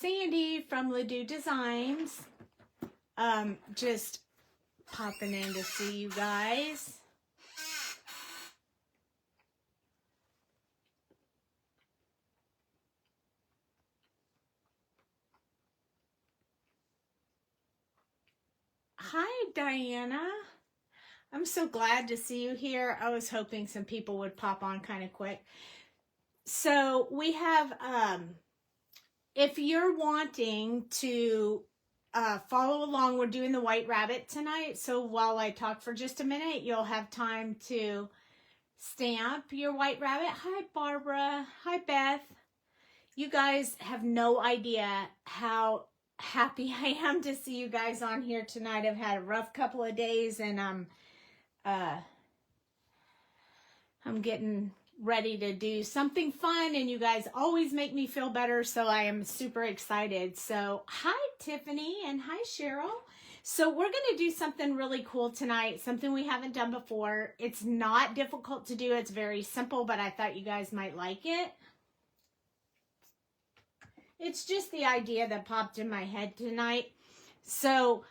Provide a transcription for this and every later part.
Sandy from ledouxdesigns. Just popping in to see you guys. Hi, Diana. I'm so glad to see you here. I was hoping some people would pop on kind of quick. So we have, if you're wanting to follow along, we're doing the White Rabbit tonight. So while I talk for just a minute, you'll have time to stamp your White Rabbit. Hi, Barbara. Hi, Beth. You guys have no idea how happy I am to see you guys on here tonight. I've had a rough couple of days, and I'm getting ready to do something fun, and you guys always make me feel better, so I am super excited. So hi, Tiffany, and hi, Cheryl. So we're going to do something really cool tonight, something we haven't done before. It's not difficult to do. It's very simple, but I thought you guys might like it. It's just the idea that popped in my head tonight. So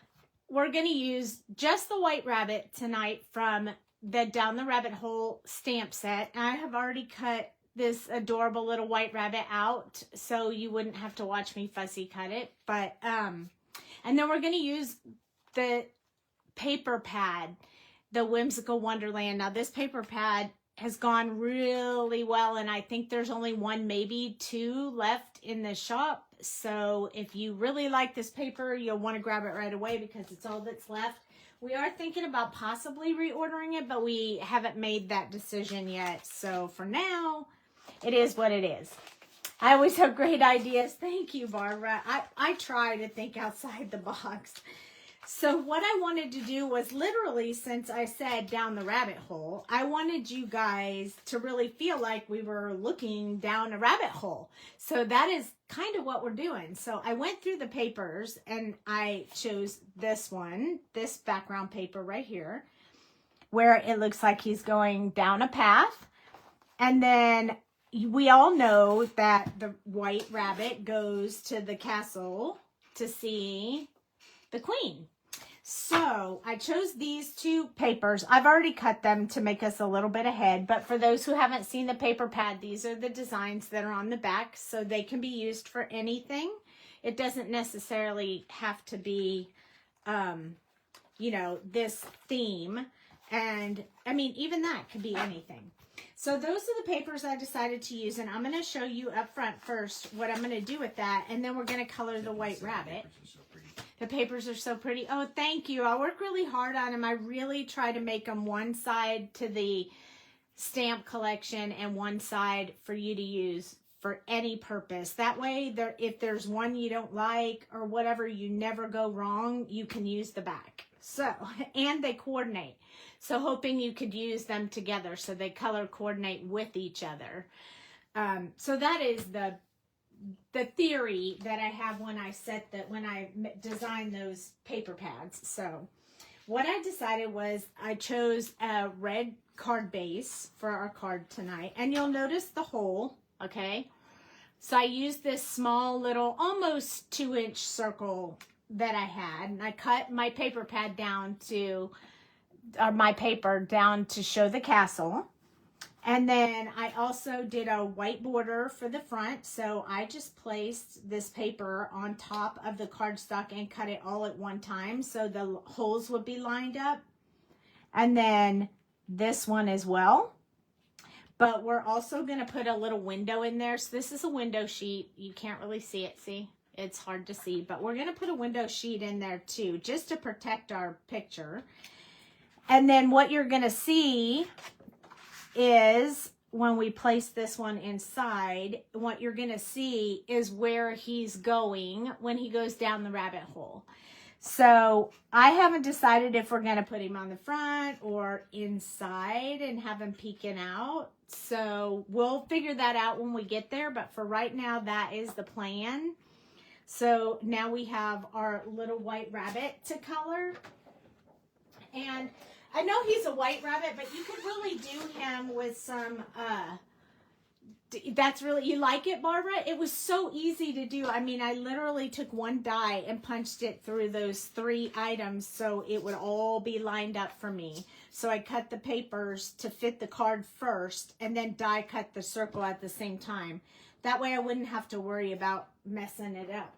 we're going to use just the White Rabbit tonight from the Down the Rabbit Hole stamp set. I have already cut this adorable little white rabbit out, so you wouldn't have to watch me fussy cut it. But and then we're going to use the paper pad, the Whimsical Wonderland. Now this paper pad has gone really well, and I think there's only one, maybe two left in the shop. So if you really like this paper, you'll want to grab it right away because it's all that's left. We are thinking about possibly reordering it, but we haven't made that decision yet. So for now, it is what it is. I always have great ideas. Thank you, Barbara. I try to think outside the box. So what I wanted to do was literally, since I said down the rabbit hole, I wanted you guys to really feel like we were looking down a rabbit hole. So that is kind of what we're doing. So I went through the papers and I chose this one, this background paper right here, where it looks like he's going down a path. And then we all know that the White Rabbit goes to the castle to see the Queen. So I chose these two papers. I've already cut them to make us a little bit ahead, but for those who haven't seen the paper pad, these are the designs that are on the back, so they can be used for anything. It doesn't necessarily have to be, you know, this theme. And I mean, even that could be anything. So those are the papers I decided to use, and I'm going to show you up front first what I'm going to do with that, and then we're going to color the White Rabbit. The papers are so pretty. Oh, thank you. I work really hard on them. I really try to make them one side to the stamp collection and one side for you to use for any purpose. That way, if there's one you don't like or whatever, you never go wrong. You can use the back. So, and they coordinate. So hoping you could use them together so they color coordinate with each other. So that is the theory that I have when I design those paper pads. So what I decided was I chose a red card base for our card tonight, and you'll notice the hole. Okay, so I used this small little almost 2-inch circle that I had, and I cut my paper pad down to my paper down to show the castle. And then I also did a white border for the front. So I just placed this paper on top of the cardstock and cut it all at one time, so the holes would be lined up. And then this one as well. But we're also going to put a little window in there. So this is a window sheet. You can't really see it. See? It's hard to see. But we're going to put a window sheet in there too, just to protect our picture. And then what you're going to see is when we place this one inside, what you're going to see is where he's going when he goes down the rabbit hole. So I haven't decided if we're going to put him on the front or inside and have him peeking out. So we'll figure that out when we get there. But for right now, that is the plan. So now we have our little White Rabbit to color. And I know he's a white rabbit, but you could really do him with some That's really, you like it, Barbara? It was so easy to do. I mean, I literally took one die and punched it through those 3 items so it would all be lined up for me. So I cut the papers to fit the card first and then die cut the circle at the same time. That way I wouldn't have to worry about messing it up.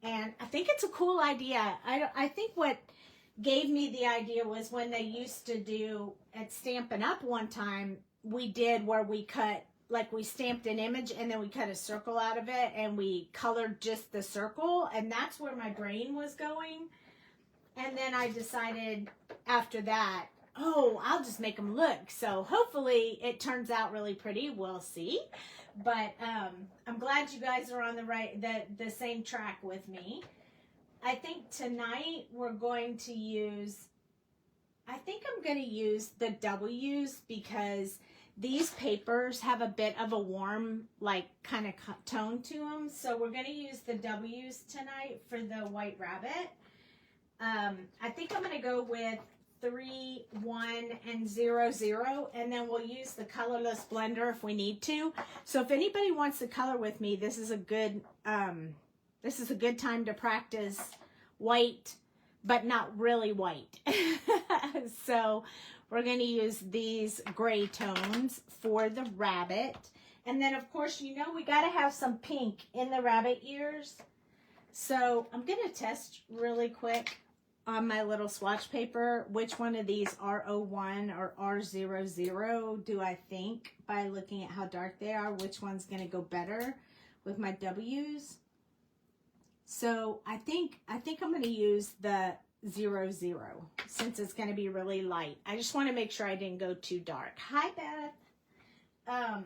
And I think it's a cool idea. I think what gave me the idea was when they used to do at Stampin' Up! One time, we did where we cut, like we stamped an image and then we cut a circle out of it and we colored just the circle, and that's where my brain was going. And then I decided after that, oh, I'll just make them look. So hopefully it turns out really pretty. We'll see. But I'm glad you guys are on the same track with me. I think tonight we're going to use, I think I'm going to use the W's because these papers have a bit of a warm, like, kind of tone to them. So we're going to use the W's tonight for the White Rabbit. I think I'm going to go with 3, 1, and 0, 0, and then we'll use the colorless blender if we need to. So if anybody wants to color with me, this is a good time to practice white, but not really white. So we're going to use these gray tones for the rabbit. And then, of course, you know we got to have some pink in the rabbit ears. So I'm going to test really quick on my little swatch paper which one of these R01 or R00 do I think, by looking at how dark they are, which one's going to go better with my W's. So I think I'm going to use the 00 since it's going to be really light. I just want to make sure I didn't go too dark. Hi, Beth.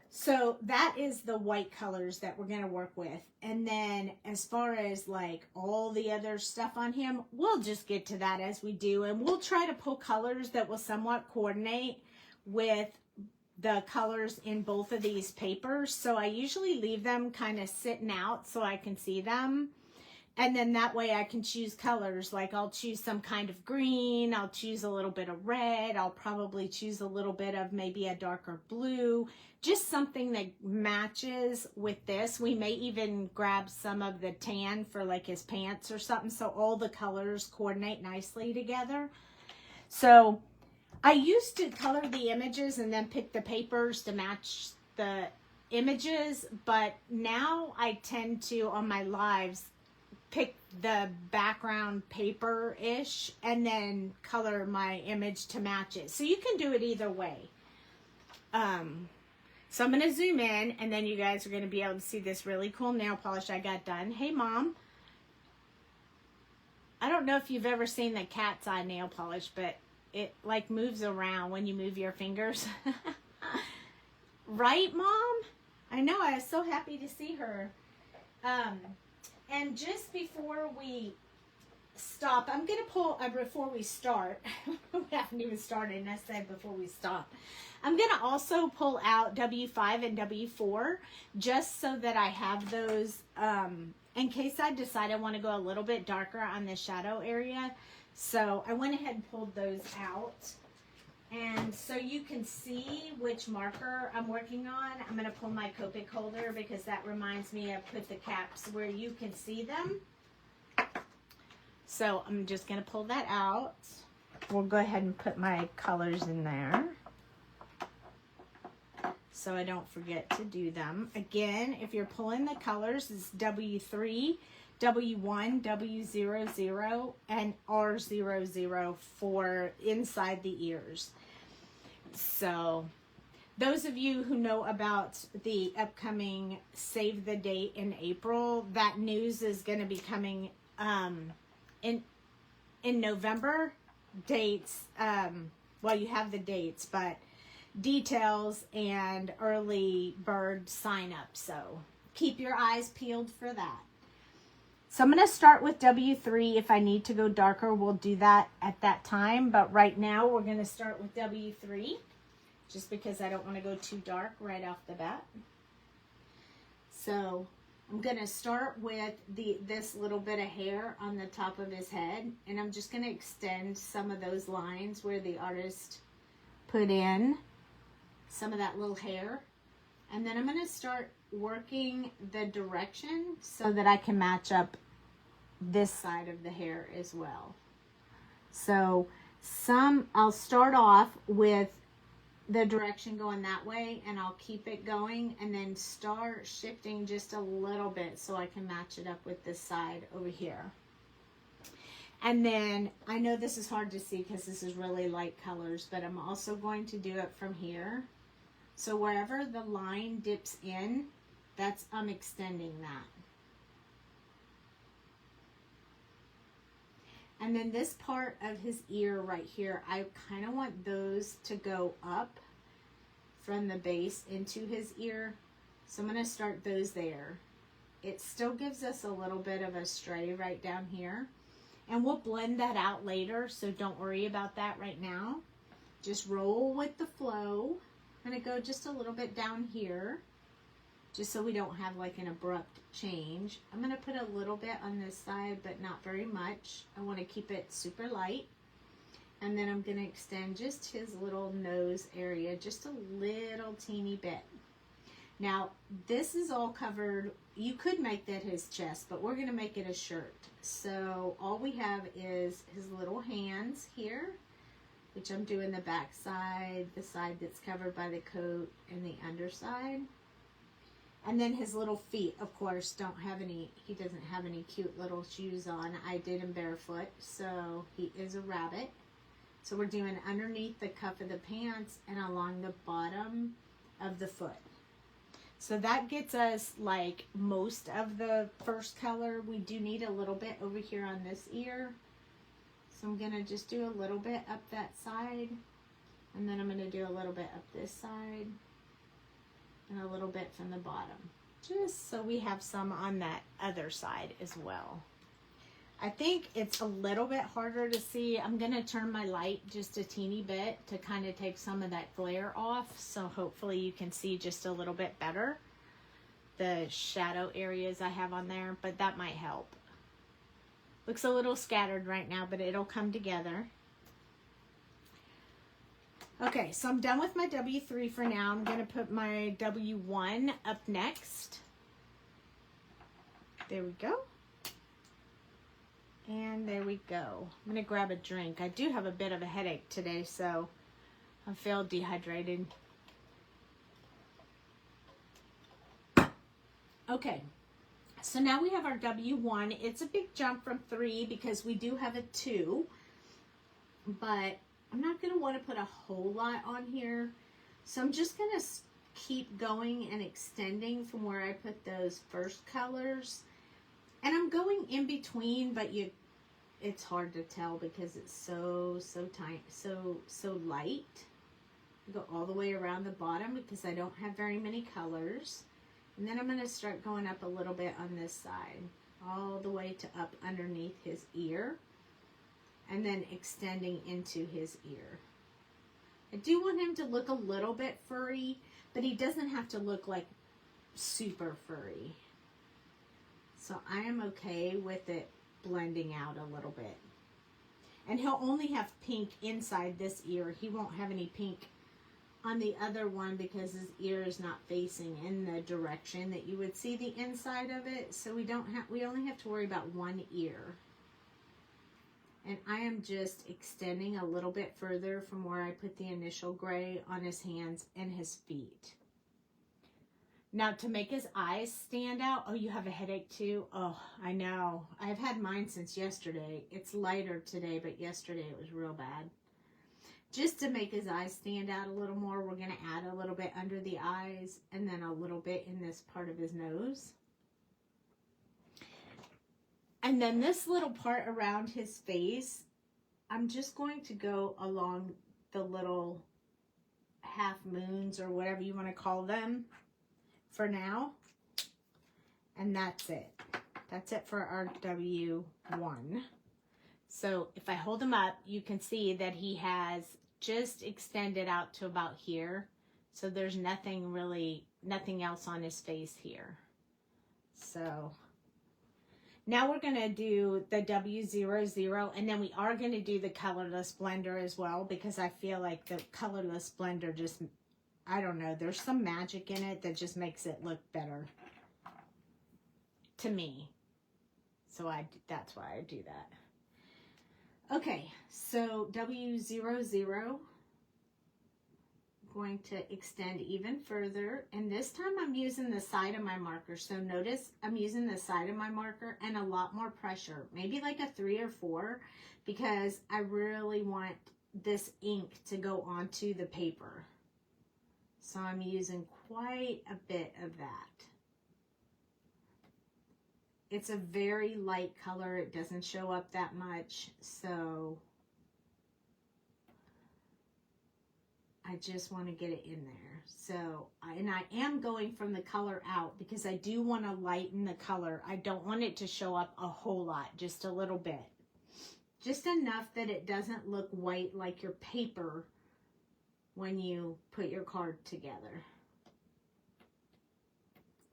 So that is the white colors that we're going to work with. And then as far as like all the other stuff on him, we'll just get to that as we do. And we'll try to pull colors that will somewhat coordinate with the colors in both of these papers. So I usually leave them kind of sitting out so I can see them. And then that way I can choose colors. Like I'll choose some kind of green. I'll choose a little bit of red. I'll probably choose a little bit of maybe a darker blue. Just something that matches with this. We may even grab some of the tan for like his pants or something. So all the colors coordinate nicely together. So I used to color the images and then pick the papers to match the images. But now I tend to, on my lives, pick the background paper-ish and then color my image to match it. So you can do it either way. So I'm going to zoom in and then you guys are going to be able to see this really cool nail polish I got done. Hey, Mom. I don't know if you've ever seen the cat's eye nail polish, but it like moves around when you move your fingers. Right, Mom? I know. I was so happy to see her. And just before we stop, I'm going to pull, before we start, we haven't even started, and I said before we stop, I'm going to also pull out W5 and W4, just so that I have those, in case I decide I want to go a little bit darker on the shadow area. So I went ahead and pulled those out. And so you can see which marker I'm working on. I'm going to pull my Copic holder because that reminds me of put the caps where you can see them. So I'm just going to pull that out. We'll go ahead and put my colors in there so I don't forget to do them. Again, if you're pulling the colors, it's W3, W1, W00, and R00 for inside the ears. So those of you who know about the upcoming Save the Date in April, that news is going to be coming in November. Dates, well, you have the dates, but details and early bird sign up. So keep your eyes peeled for that. So I'm going to start with W3. If I need to go darker, we'll do that at that time. But right now, we're going to start with W3, just because I don't want to go too dark right off the bat. So I'm going to start with this little bit of hair on the top of his head. And I'm just going to extend some of those lines where the artist put in some of that little hair. And then I'm going to start working the direction so that I can match up this side of the hair as well. So I'll start off with the direction going that way, and I'll keep it going and then start shifting just a little bit so I can match it up with this side over here. And then I know this is hard to see because this is really light colors, but I'm also going to do it from here. So wherever the line dips in, I'm extending that. And then this part of his ear right here, I kind of want those to go up from the base into his ear. So I'm going to start those there. It still gives us a little bit of a stray right down here. And we'll blend that out later, so don't worry about that right now. Just roll with the flow. I'm going to go just a little bit down here, just so we don't have like an abrupt change. I'm going to put a little bit on this side, but not very much. I want to keep it super light. And then I'm going to extend just his little nose area, just a little teeny bit. Now, this is all covered. You could make that his chest, but we're going to make it a shirt. So all we have is his little hands here, which I'm doing the back side, the side that's covered by the coat, and the underside. And then his little feet, of course, he doesn't have any cute little shoes on. I did him barefoot, so he is a rabbit. So we're doing underneath the cuff of the pants and along the bottom of the foot. So that gets us like most of the first color. We do need a little bit over here on this ear. So I'm going to just do a little bit up that side. And then I'm going to do a little bit up this side. And a little bit from the bottom. Just so we have some on that other side as well. I think it's a little bit harder to see. I'm going to turn my light just a teeny bit to kind of take some of that glare off. So hopefully you can see just a little bit better the shadow areas I have on there, but that might help. Looks a little scattered right now, but it'll come together. Okay, so I'm done with my W3 for now. I'm going to put my W1 up next. There we go. And there we go. I'm going to grab a drink. I do have a bit of a headache today, so I feel dehydrated. Okay, so now we have our W1. It's a big jump from 3 because we do have a 2, but I'm not going to want to put a whole lot on here. So I'm just going to keep going and extending from where I put those first colors. And I'm going in between, but it's hard to tell because it's so tight, so light. I go all the way around the bottom because I don't have very many colors. And then I'm going to start going up a little bit on this side, all the way to up underneath his ear. And then extending into his ear. I do want him to look a little bit furry, but he doesn't have to look like super furry. So I am okay with it blending out a little bit. And he'll only have pink inside this ear. He won't have any pink on the other one because his ear is not facing in the direction that you would see the inside of it. So we only have to worry about one ear. And I am just extending a little bit further from where I put the initial gray on his hands and his feet. Now to make his eyes stand out, oh, you have a headache too? Oh, I know. I've had mine since yesterday. It's lighter today, but yesterday it was real bad. Just to make his eyes stand out a little more, we're going to add a little bit under the eyes and then a little bit in this part of his nose. And then this little part around his face, I'm just going to go along the little half moons or whatever you want to call them for now. And that's it. That's it for our W1. So if I hold him up, you can see that he has just extended out to about here. So there's nothing else on his face here. So now we're going to do the W00, and then we are going to do the colorless blender as well, because I feel like the colorless blender just I don't know, there's some magic in it that just makes it look better to me. So that's why I do that. Okay, so W00, going to extend even further, and this time I'm using the side of my marker. So notice I'm using the side of my marker and a lot more pressure, maybe like a 3 or 4, because I really want this ink to go onto the paper. So I'm using quite a bit of that. It's a very light color. It doesn't show up that much, so I just want to get it in there. So, and I am going from the color out because I do want to lighten the color. I don't want it to show up a whole lot, just a little bit. Just enough that it doesn't look white like your paper when you put your card together.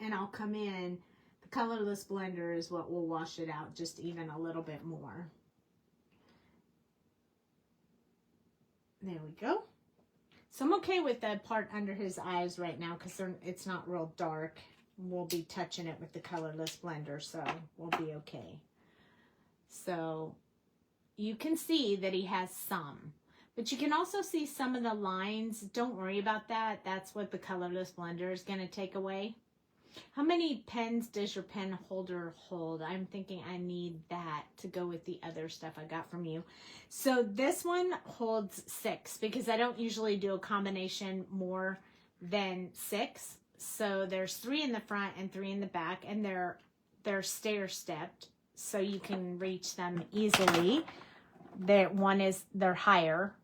And I'll come in, the colorless blender is what will wash it out just even a little bit more. There we go. So I'm okay with that part under his eyes right now because it's not real dark. We'll be touching it with the colorless blender, so we'll be okay. So you can see that he has some, but you can also see some of the lines. Don't worry about that. That's what the colorless blender is going to take away. How many pens does your pen holder hold? I'm thinking I need that to go with the other stuff I got from you. So this one holds 6 because I don't usually do a combination more than 6. So there's 3 in the front and 3 in the back, and they're stair-stepped, so you can reach them easily. They're higher.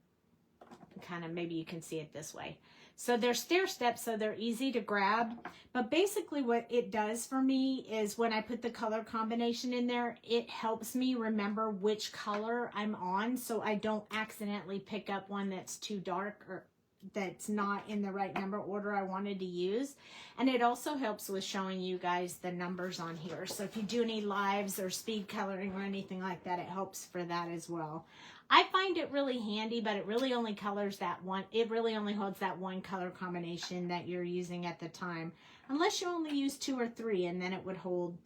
Kind of, maybe you can see it this way. So they're stair steps, so they're easy to grab. But basically what it does for me is when I put the color combination in there, it helps me remember which color I'm on, so I don't accidentally pick up one that's too dark or that's not in the right number order I wanted to use. And it also helps with showing you guys the numbers on here. So if you do any lives or speed coloring or anything like that, it helps for that as well. I find it really handy, but it really only colors that one. It really only holds that one color combination that you're using at the time, unless you only use 2 or 3, and then it would hold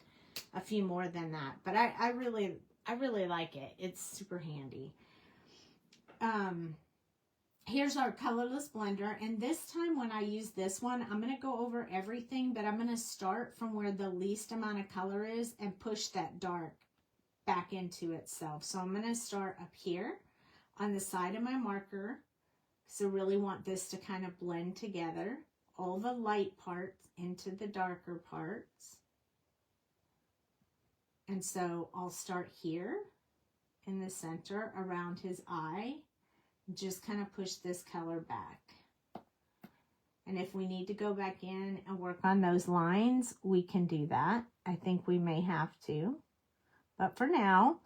a few more than that. But I really like it. It's super handy. Here's our colorless blender, and this time when I use this one, I'm going to go over everything, but I'm going to start from where the least amount of color is and push that dark back into itself. So I'm going to start up here on the side of my marker, so really want this to kind of blend together, all the light parts into the darker parts. And so I'll start here in the center around his eye, just kind of push this color back. And if we need to go back in and work on those lines, we can do that. I think we may have to. But for now,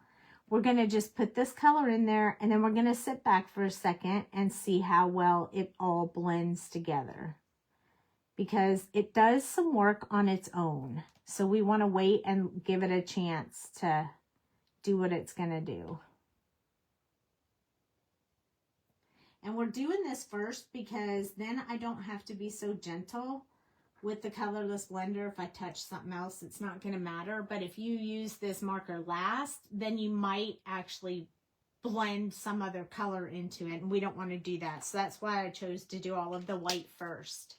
we're going to just put this color in there, and then we're going to sit back for a second and see how well it all blends together. Because it does some work on its own. So we want to wait and give it a chance to do what it's going to do. And we're doing this first because then I don't have to be so gentle with the colorless blender. If I touch something else, it's not going to matter. But if you use this marker last, then you might actually blend some other color into it, and we don't want to do that. So that's why I chose to do all of the white first.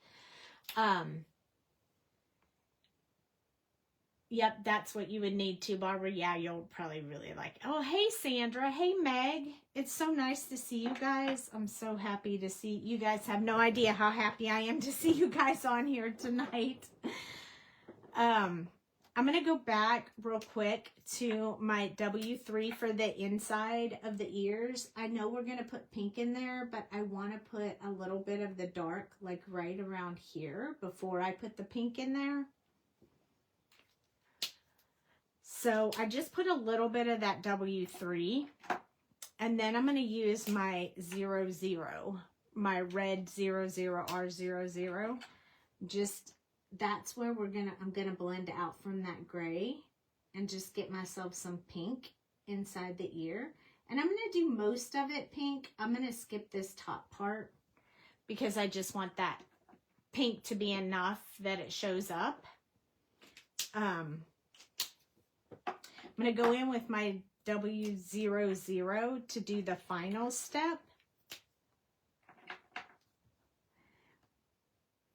Yep, that's what you would need to, Barbara. Yeah, you'll probably really like it. Oh, hey, Sandra. Hey, Meg. It's so nice to see you guys. I'm so happy to see you guys. Have no idea how happy I am to see you guys on here tonight. I'm going to go back real quick to my W3 for the inside of the ears. I know we're going to put pink in there, but I want to put a little bit of the dark, like right around here before I put the pink in there. So I just put a little bit of that W3, and then I'm going to use my 00, my red 00R00. Just, that's where I'm going to blend out from that gray and just get myself some pink inside the ear. And I'm going to do most of it pink. I'm going to skip this top part because I just want that pink to be enough that it shows up. I'm going to go in with my W00 to do the final step.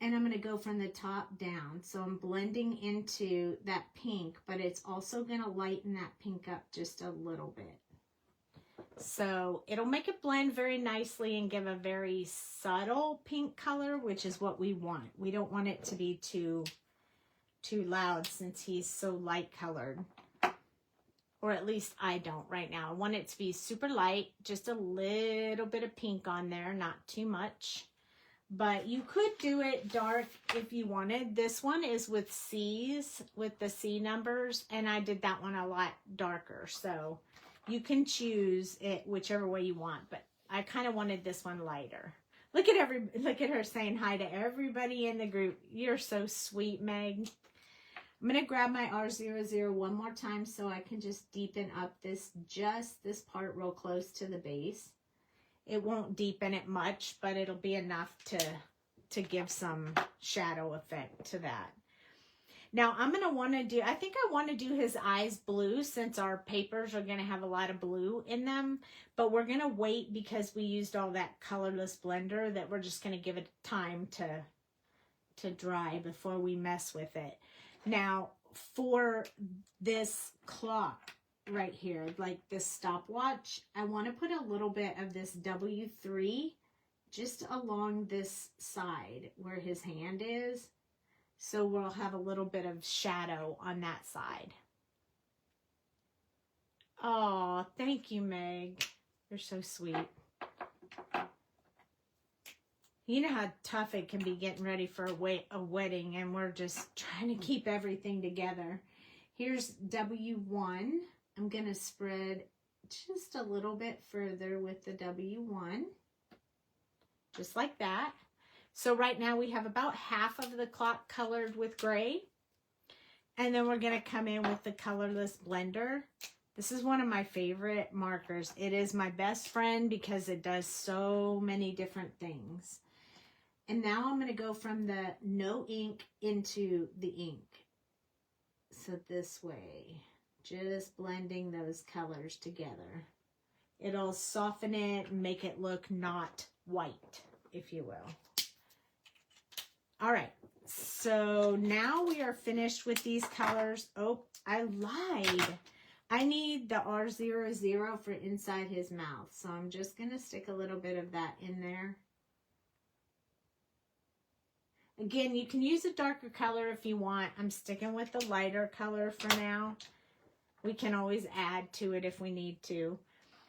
And I'm going to go from the top down. So I'm blending into that pink, but it's also going to lighten that pink up just a little bit. So it'll make it blend very nicely and give a very subtle pink color, which is what we want. We don't want it to be too loud since he's so light colored. Or at least I don't right now. I want it to be super light, just a little bit of pink on there, not too much. But you could do it dark if you wanted. This one is with C's, with the C numbers, and I did that one a lot darker. So you can choose it whichever way you want, but I kind of wanted this one lighter. Look at her saying hi to everybody in the group. You're so sweet, Meg. I'm going to grab my R00 one more time so I can just deepen up this part real close to the base. It won't deepen it much, but it'll be enough to give some shadow effect to that. Now I'm going to want to do, I think I want to do his eyes blue since our papers are going to have a lot of blue in them, but we're going to wait because we used all that colorless blender that we're just going to give it time to dry before we mess with it. Now for this clock right here, like this stopwatch, I want to put a little bit of this W3 just along this side where his hand is, so we'll have a little bit of shadow on that side. Oh, thank you, Meg. You're so sweet. You know how tough it can be getting ready for a wedding, and we're just trying to keep everything together. Here's W1. I'm going to spread just a little bit further with the W1, just like that. So right now we have about half of the clock colored with gray, and then we're going to come in with the colorless blender. This is one of my favorite markers. It is my best friend because it does so many different things. And now I'm going to go from the no ink into the ink. So this way, just blending those colors together. It'll soften it and make it look not white, if you will. All right, so now we are finished with these colors. Oh, I lied. I need the R00 for inside his mouth. So I'm just going to stick a little bit of that in there. Again, you can use a darker color if you want. I'm sticking with the lighter color for now. We can always add to it if we need to.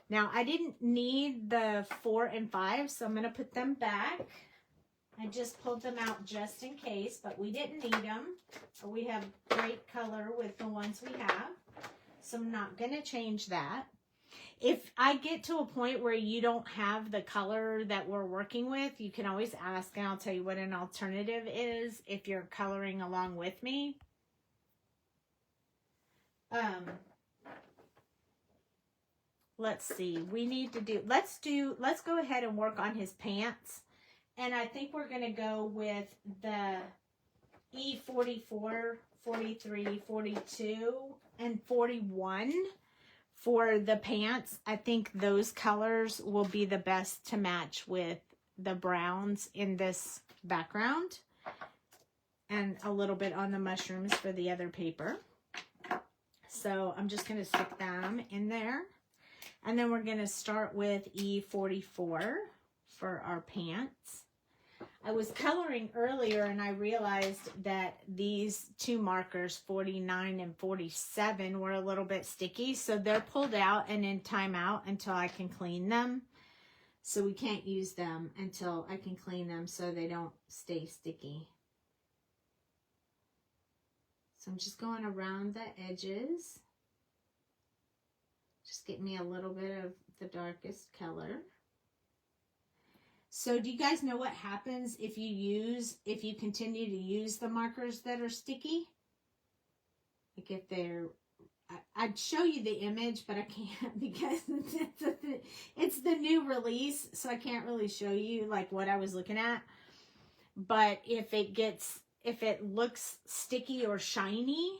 Now, I didn't need the 4 and 5, so I'm going to put them back. I just pulled them out just in case, but we didn't need them. We have great color with the ones we have, so I'm not going to change that. If I get to a point where you don't have the color that we're working with, you can always ask, and I'll tell you what an alternative is if you're coloring along with me. Let's see. We need to do, let's go ahead and work on his pants. And I think we're going to go with the E44, 43, 42, and 41 for the pants. I think those colors will be the best to match with the browns in this background. And a little bit on the mushrooms for the other paper. So I'm just going to stick them in there. And then we're going to start with E44 for our pants. I was coloring earlier and I realized that these two markers, 49 and 47, were a little bit sticky. So they're pulled out and in timeout until I can clean them. So we can't use them until I can clean them so they don't stay sticky. So I'm just going around the edges. Just get me a little bit of the darkest color. So do you guys know what happens if you continue to use the markers that are sticky? Like if they're, I'd show you the image, but I can't because it's the new release. So I can't really show you like what I was looking at. but if it looks sticky or shiny,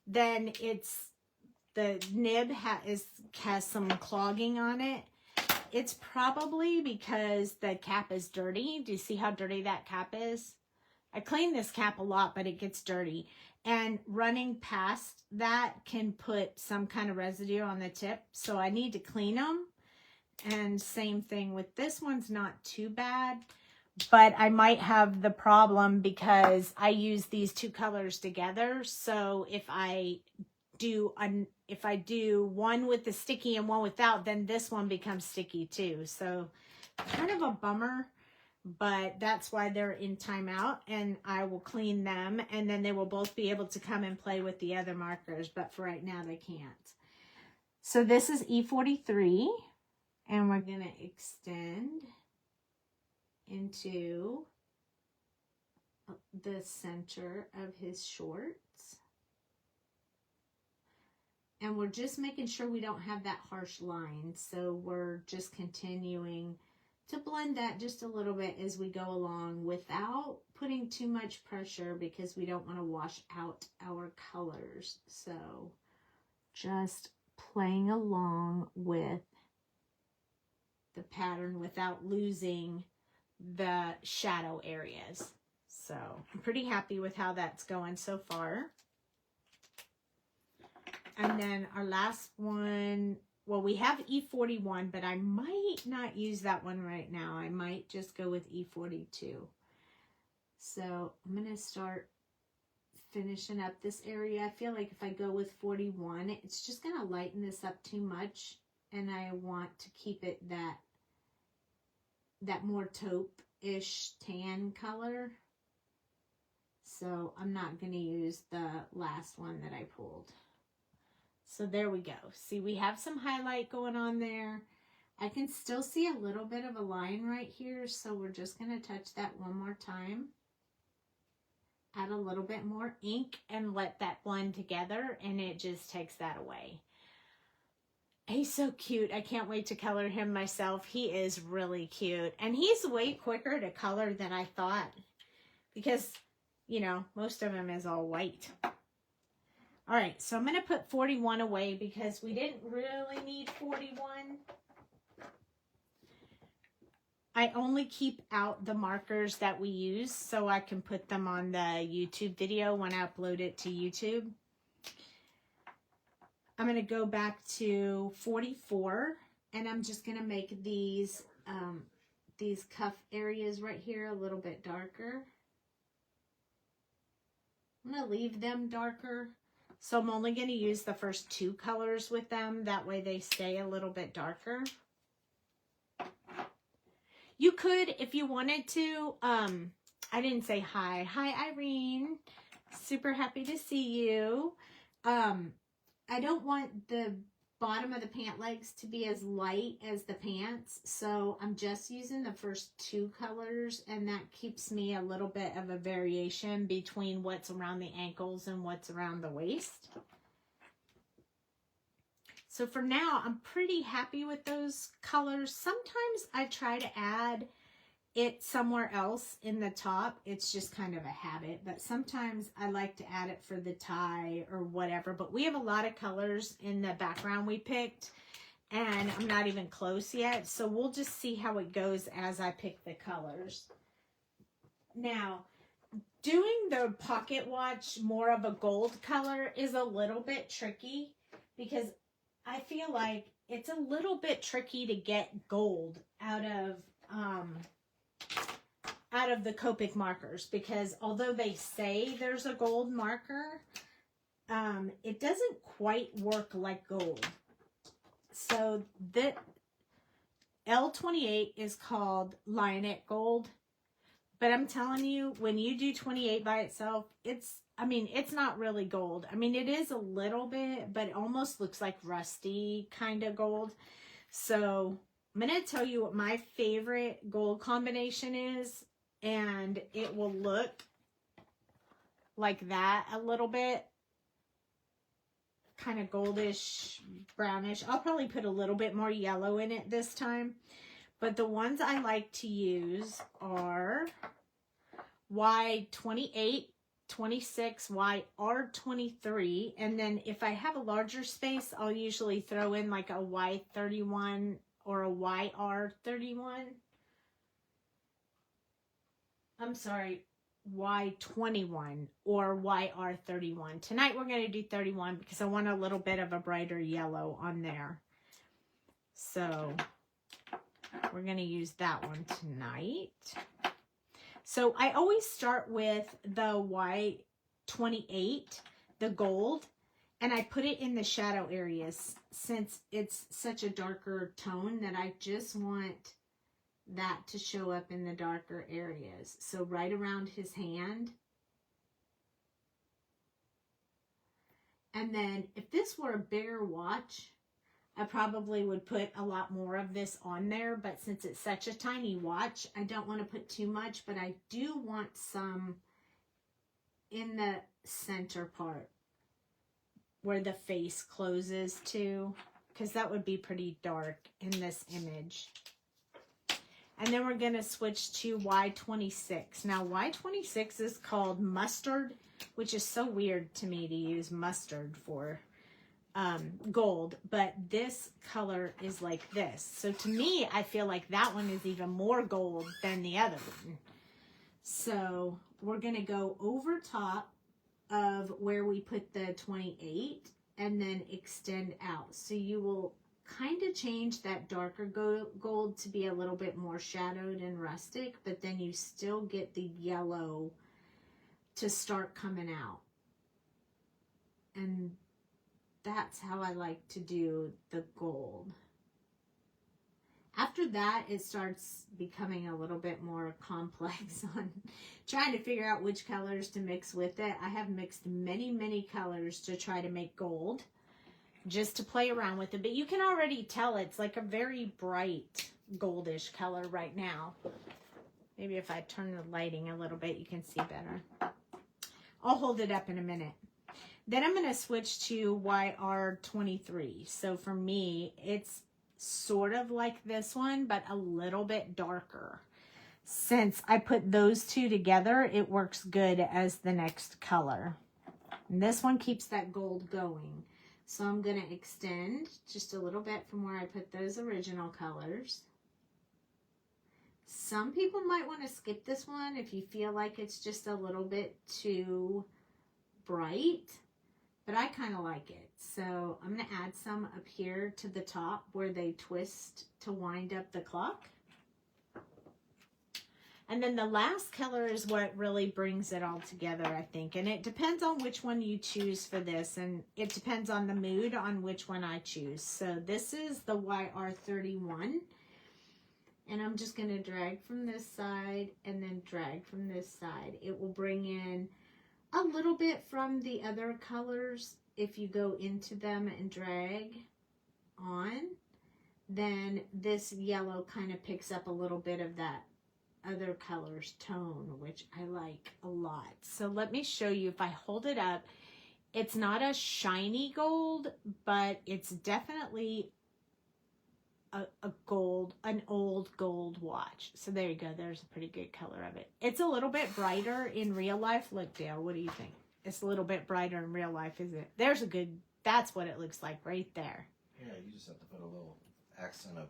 then the nib has some clogging on it. It's probably because the cap is dirty. Do you see how dirty that cap is? I clean this cap a lot, but it gets dirty. And running past that can put some kind of residue on the tip. So I need to clean them. And same thing with this one's not too bad. But I might have the problem because I use these two colors together. So if I do one with the sticky and one without, then this one becomes sticky too. So kind of a bummer, but that's why they're in timeout, and I will clean them, and then they will both be able to come and play with the other markers, but for right now they can't. So this is E43, and we're going to extend into the center of his shorts. And we're just making sure we don't have that harsh line. So we're just continuing to blend that just a little bit as we go along without putting too much pressure, because we don't want to wash out our colors. So just playing along with the pattern without losing the shadow areas. So I'm pretty happy with how that's going so far. And then our last one, well, we have E41, but I might not use that one right now. I might just go with E42. So I'm going to start finishing up this area. I feel like if I go with 41, it's just going to lighten this up too much. And I want to keep it that more taupe-ish tan color. So I'm not going to use the last one that I pulled. So there we go. See, we have some highlight going on there. I can still see a little bit of a line right here, so we're just going to touch that one more time. Add a little bit more ink and let that blend together, and it just takes that away. He's so cute. I can't wait to color him myself. He is really cute. And he's way quicker to color than I thought, because, you know, most of him is all white. All right, so I'm going to put 41 away because we didn't really need 41. I only keep out the markers that we use so I can put them on the YouTube video when I upload it to YouTube. I'm going to go back to 44, and I'm just going to make these cuff areas right here a little bit darker. I'm going to leave them darker. So I'm only going to use the first two colors with them. That way they stay a little bit darker. You could, if you wanted to, I didn't say hi. Hi, Irene. Super happy to see you. I don't want the bottom of the pant legs to be as light as the pants, so I'm just using the first two colors, and that keeps me a little bit of a variation between what's around the ankles and what's around the waist. So for now, I'm pretty happy with those colors. Sometimes I try to add it somewhere else in the top. It's just kind of a habit, but sometimes I like to add it for the tie or whatever. But we have a lot of colors in the background we picked, and I'm not even close yet. So we'll just see how it goes as I pick the colors. Now, doing the pocket watch more of a gold color is a little bit tricky, because I feel like it's a little bit tricky to get gold out of the Copic markers, because although they say there's a gold marker, it doesn't quite work like gold. So the L28 is called Lionette Gold, but I'm telling you, when you do 28 by itself, it's not really gold. I mean, it is a little bit, but it almost looks like rusty kind of gold. So I'm going to tell you what my favorite gold combination is, and it will look like that a little bit. Kind of goldish, brownish. I'll probably put a little bit more yellow in it this time. But the ones I like to use are Y28, 26, YR23, and then if I have a larger space, I'll usually throw in like a Y31 or a YR31. I'm sorry, Y21 or YR31. Tonight we're going to do 31 because I want a little bit of a brighter yellow on there. So we're going to use that one tonight. So I always start with the Y28, the gold, and I put it in the shadow areas since it's such a darker tone that I just want that to show up in the darker areas. So right around his hand. And then if this were a bigger watch, I probably would put a lot more of this on there, but since it's such a tiny watch, I don't want to put too much, but I do want some in the center part where the face closes to, because that would be pretty dark in this image. And then we're going to switch to Y26. Now, Y26 is called mustard, which is so weird to me to use mustard for gold, but this color is like this. So to me, I feel like that one is even more gold than the other one. So we're going to go over top of where we put the 28 and then extend out. So you will kind of change that darker gold to be a little bit more shadowed and rustic, but then you still get the yellow to start coming out. And that's how I like to do the gold. After that, it starts becoming a little bit more complex on trying to figure out which colors to mix with it. I have mixed many, many colors to try to make gold, just to play around with it. But you can already tell it's like a very bright goldish color right now. Maybe if I turn the lighting a little bit, you can see better. I'll hold it up in a minute. Then I'm going to switch to YR23. So for me, it's sort of like this one, but a little bit darker. Since I put those two together, it works good as the next color. And this one keeps that gold going. So I'm going to extend just a little bit from where I put those original colors. Some people might want to skip this one if you feel like it's just a little bit too bright, but I kind of like it. So I'm going to add some up here to the top where they twist to wind up the clock. And then the last color is what really brings it all together, I think. And it depends on which one you choose for this. And it depends on the mood on which one I choose. So this is the YR31. And I'm just going to drag from this side and then drag from this side. It will bring in a little bit from the other colors. If you go into them and drag on, then this yellow kind of picks up a little bit of that other color's tone, which I like a lot. So let me show you. If I hold it up, it's not a shiny gold, but it's definitely a gold, an old gold watch. So there you go. There's a pretty good color of it. It's a little bit brighter in real life. Look, Dale, what do you think? It's a little bit brighter in real life, isn't it? There's a good, that's what it looks like right there. Yeah, you just have to put a little accent of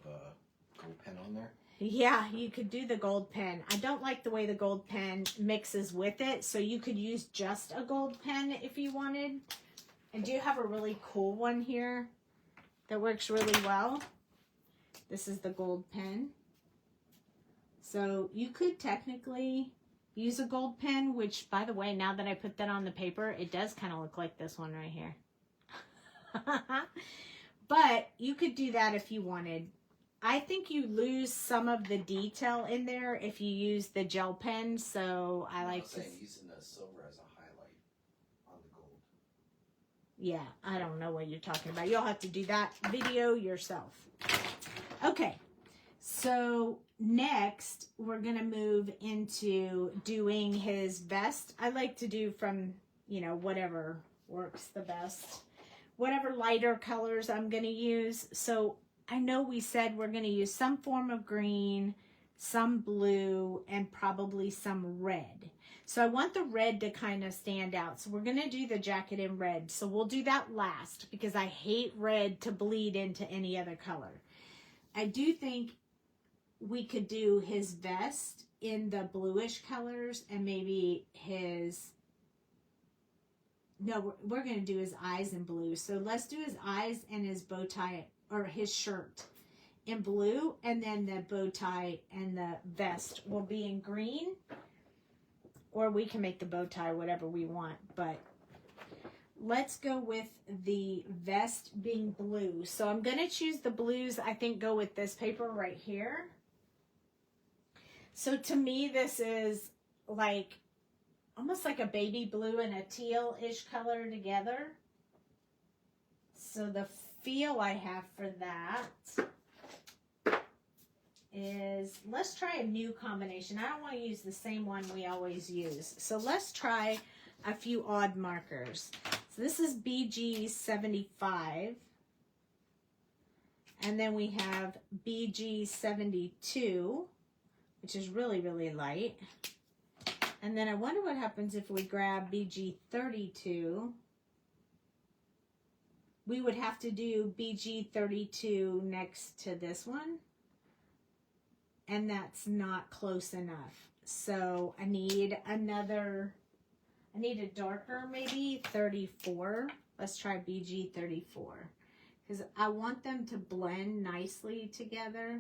gold pen on there. Yeah, you could do the gold pen. I don't like the way the gold pen mixes with it, so you could use just a gold pen if you wanted. I do have a really cool one here that works really well. This is the gold pen. So you could technically use a gold pen, which, by the way, now that I put that on the paper, it does kind of look like this one right here. But you could do that if you wanted. I think you lose some of the detail in there if you use the gel pen, so I like to... using the silver as a highlight on the gold. Yeah, I don't know what you're talking about. You'll have to do that video yourself. Okay, so next we're going to move into doing his vest. I like to do from, you know, whatever works the best. Whatever lighter colors I'm going to use. So I know we said we're going to use some form of green, some blue, and probably some red. So I want the red to kind of stand out. So we're going to do the jacket in red. So we'll do that last because I hate red to bleed into any other color. I do think we could do his vest in the bluish colors and maybe his... No, we're going to do his eyes in blue. So let's do his eyes and his bow tie, or his shirt in blue, and then the bow tie and the vest will be in green. Or we can make the bow tie whatever we want, but let's go with the vest being blue. So I'm going to choose the blues. I think go with this paper right here. So to me, this is like almost like a baby blue and a teal-ish color together. So the feel I have for that is, let's try a new combination. I don't want to use the same one we always use. So let's try a few odd markers. So this is BG 75. And then we have BG 72, which is really, really light. And then I wonder what happens if we grab BG 32. We would have to do BG 32 next to this one. And that's not close enough. So I need another, I need a darker maybe 34. Let's try BG 34. Because I want them to blend nicely together.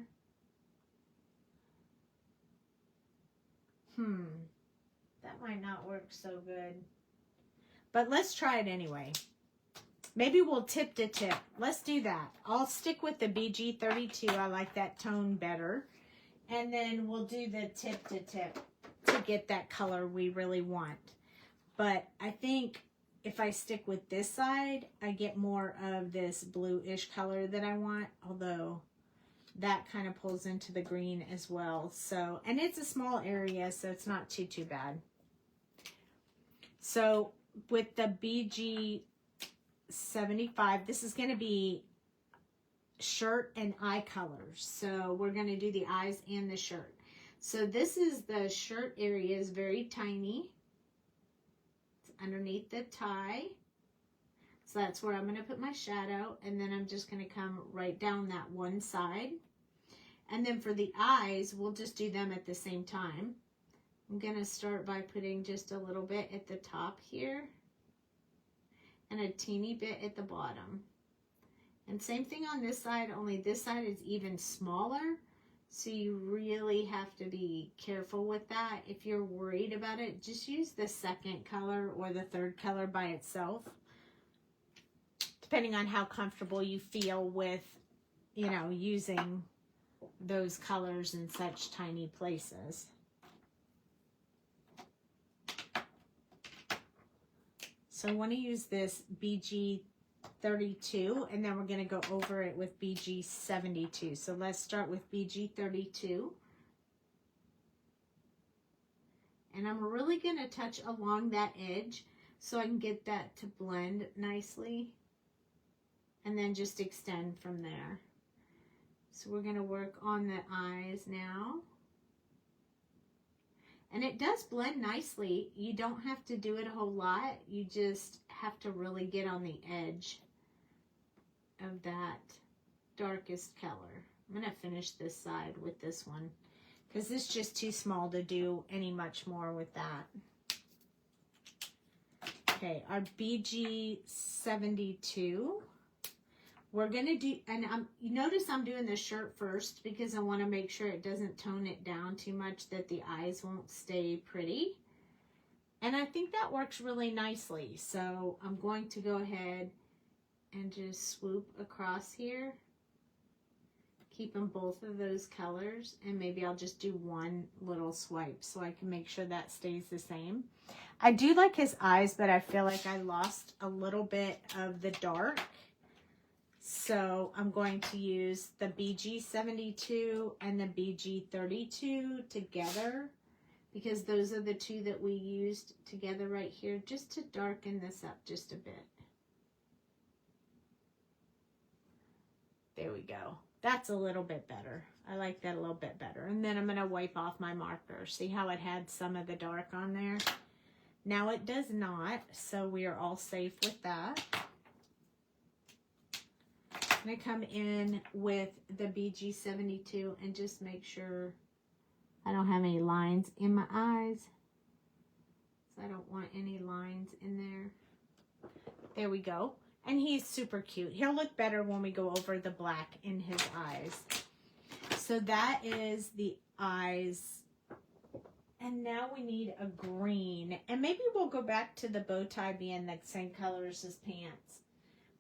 That might not work so good. But let's try it anyway. Maybe we'll tip to tip. Let's do that. I'll stick with the BG 32. I like that tone better. And then we'll do the tip to tip to get that color we really want. But I think if I stick with this side, I get more of this bluish color that I want. Although that kind of pulls into the green as well. So, and it's a small area, so it's not too bad. So with the BG 75, this is going to be shirt and eye colors. So we're going to do the eyes and the shirt. So this is the shirt area, is very tiny. It's underneath the tie. So that's where I'm going to put my shadow, and then I'm just going to come right down that one side. And then for the eyes, we'll just do them at the same time. I'm going to start by putting just a little bit at the top here and a teeny bit at the bottom. And same thing on this side, only this side is even smaller. So you really have to be careful with that. If you're worried about it, just use the second color or the third color by itself, depending on how comfortable you feel with, you know, using those colors in such tiny places. So I want to use this BG 32, and then we're going to go over it with BG 72. So let's start with BG 32. And I'm really going to touch along that edge so I can get that to blend nicely. And then just extend from there. So we're going to work on the eyes now. And it does blend nicely. You don't have to do it a whole lot. You just have to really get on the edge of that darkest color. I'm going to finish this side with this one because this is just too small to do any much more with that. Okay, our BG 72. We're going to do, and you notice I'm doing the shirt first because I want to make sure it doesn't tone it down too much, that the eyes won't stay pretty. And I think that works really nicely. So I'm going to go ahead and just swoop across here, keeping both of those colors, and maybe I'll just do one little swipe so I can make sure that stays the same. I do like his eyes, but I feel like I lost a little bit of the dark. So I'm going to use the BG 72 and the BG 32 together because those are the two that we used together right here, just to darken this up just a bit. There we go. That's a little bit better. I like that a little bit better. And then I'm going to wipe off my marker. See how it had some of the dark on there? Now it does not, so we are all safe with that. I'm going to come in with the BG72 and just make sure I don't have any lines in my eyes. So I don't want any lines in there. There we go. And he's super cute. He'll look better when we go over the black in his eyes. So that is the eyes. And now we need a green. And maybe we'll go back to the bow tie being the same color as his pants.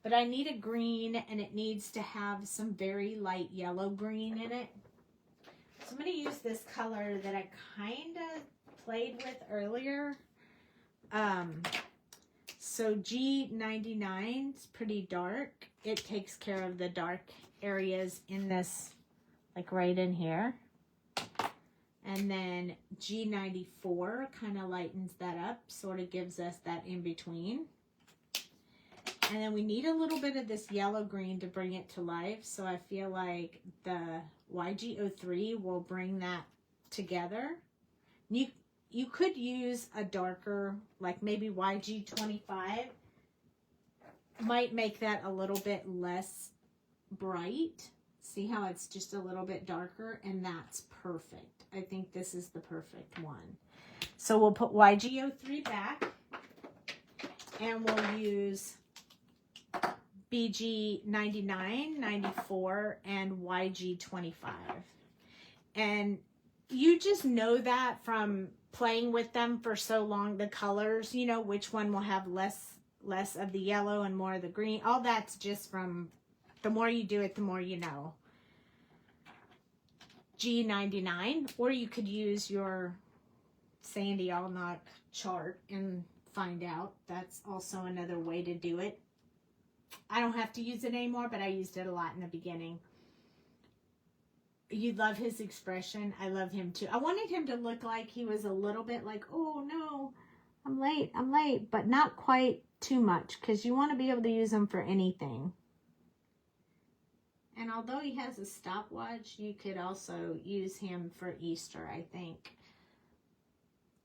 But I need a green, and it needs to have some very light yellow green in it. So I'm going to use this color that I kind of played with earlier. So G99 is pretty dark. It takes care of the dark areas in this, like right in here. And then G94 kind of lightens that up, sort of gives us that in between. And then we need a little bit of this yellow green to bring it to life. So I feel like the YG03 will bring that together. You could use a darker, like maybe YG25. Might make that a little bit less bright. See how it's just a little bit darker? And that's perfect. I think this is the perfect one. So we'll put YG03 back. And we'll use BG 99, 94, and YG 25. And you just know that from playing with them for so long, the colors, you know, which one will have less of the yellow and more of the green. All that's just from, the more you do it, the more you know. G99, or you could use your Sandy Allnock chart and find out. That's also another way to do it. I don't have to use it anymore, but I used it a lot in the beginning. You love his expression. I love him too. I wanted him to look like he was a little bit like, oh no, I'm late, but not quite too much, because you want to be able to use him for anything. And although he has a stopwatch, you could also use him for Easter, I think.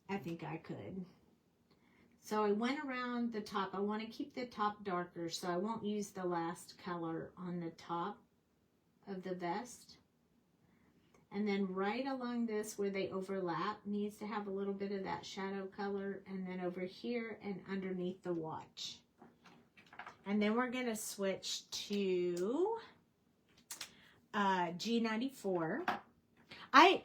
I think I could. So I went around the top. I want to keep the top darker, so I won't use the last color on the top of the vest. And then right along this where they overlap needs to have a little bit of that shadow color, and then over here and underneath the watch. And then we're going to switch to G94. I'm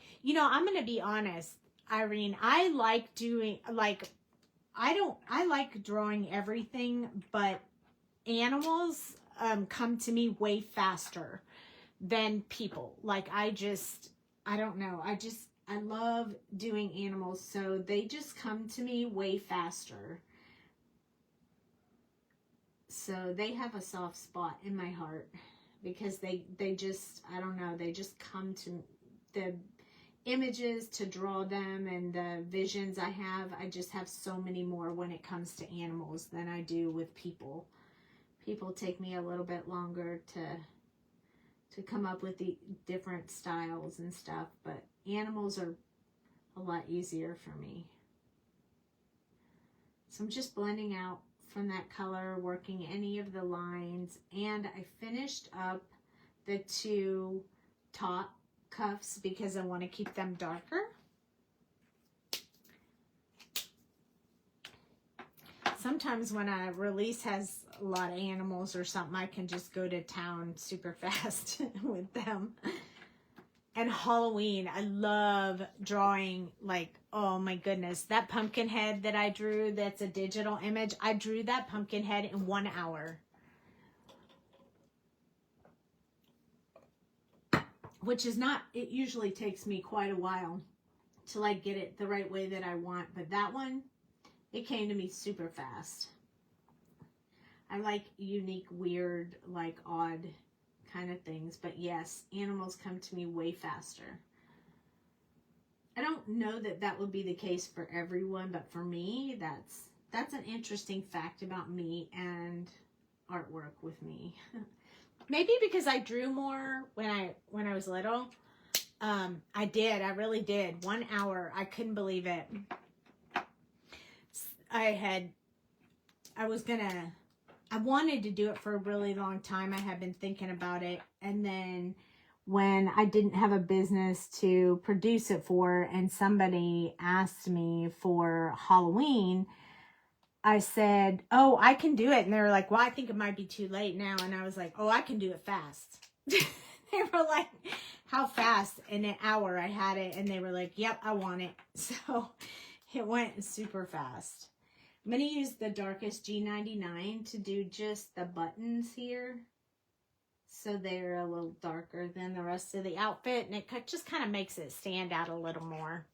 going to be honest, Irene, I like doing, I like drawing everything, but animals come to me way faster than people. Like, I don't know. I love doing animals, so they just come to me way faster. So they have a soft spot in my heart because they just, I don't know, they just come to the images to draw them, and the visions I have. I just have so many more when it comes to animals than I do with people. People take me a little bit longer to come up with the different styles and stuff, but animals are a lot easier for me. So I'm just blending out from that color, working any of the lines, and I finished up the two top cuffs because I want to keep them darker. Sometimes when a release has a lot of animals or something, I can just go to town super fast with them. And Halloween, I love drawing, like, oh my goodness, that pumpkin head that I drew, that's a digital image. I drew that pumpkin head in 1 hour. Which is not, it usually takes me quite a while to like get it the right way that I want. But that one, it came to me super fast. I like unique, weird, like odd kind of things. But yes, animals come to me way faster. I don't know that that would be the case for everyone, but for me, that's an interesting fact about me and artwork with me. Maybe because I drew more when I was little. I really did. 1 hour. I couldn't believe it. I wanted to do it for a really long time. I had been thinking about it. And then when I didn't have a business to produce it for, and somebody asked me for Halloween, I said, oh, I can do it. And they were like, well, I think it might be too late now. And I was like, oh, I can do it fast. They were like, how fast? In an hour I had it. And they were like, yep, I want it. So it went super fast. I'm going to use the darkest G99 to do just the buttons here. So they're a little darker than the rest of the outfit. And it just kind of makes it stand out a little more.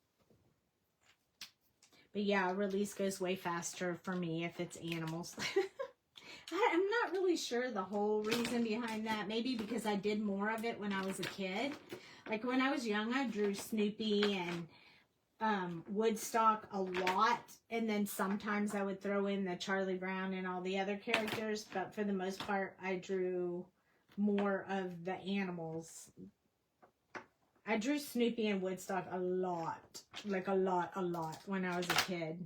But yeah, release goes way faster for me if it's animals. I'm not really sure the whole reason behind that. Maybe because I did more of it when I was a kid. Like when I was young, I drew Snoopy and Woodstock a lot. And then sometimes I would throw in the Charlie Brown and all the other characters. But for the most part, I drew more of the animals. I drew Snoopy and Woodstock a lot. Like a lot when I was a kid.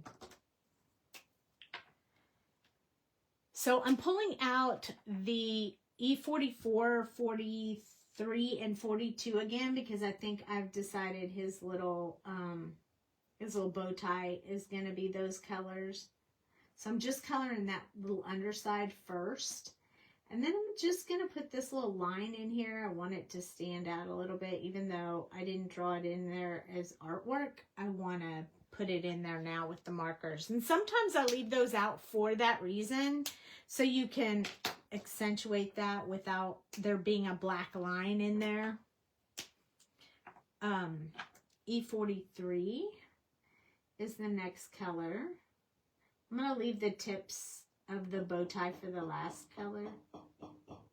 So I'm pulling out the E44, 43, and 42 again because I think I've decided his little bow tie is going to be those colors. So I'm just coloring that little underside first. And then I'm just going to put this little line in here. I want it to stand out a little bit, even though I didn't draw it in there as artwork. I want to put it in there now with the markers. And sometimes I leave those out for that reason, so you can accentuate that without there being a black line in there. E43 is the next color. I'm going to leave the tips of the bow tie for the last color.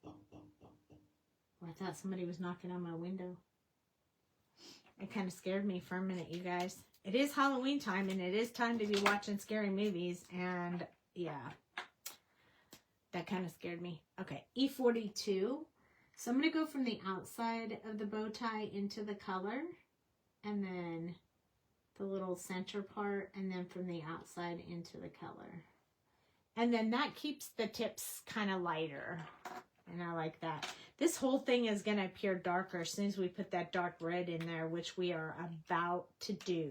Oh, I thought somebody was knocking on my window. It kind of scared me for a minute, you guys. It is Halloween time, and it is time to be watching scary movies, and yeah, that kind of scared me. Okay, E42. So I'm going to go from the outside of the bow tie into the color, and then the little center part, and then from the outside into the color. And then that keeps the tips kind of lighter. And I like that. This whole thing is going to appear darker as soon as we put that dark red in there, which we are about to do.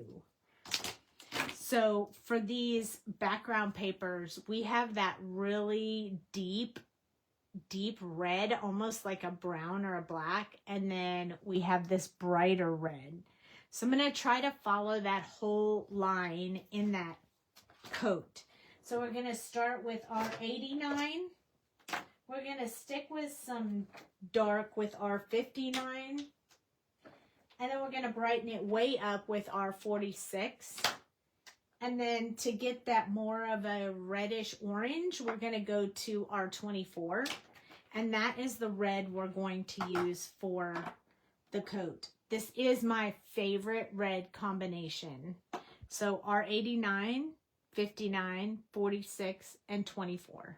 So for these background papers, we have that really deep red, almost like a brown or a black. And then we have this brighter red. So I'm going to try to follow that whole line in that coat. So we're going to start with our 89. We're going to stick with some dark with our 59. And then we're going to brighten it way up with our 46. And then to get that more of a reddish orange, we're going to go to our 24. And that is the red we're going to use for the coat. This is my favorite red combination. So our 89, 59, 46, and 24.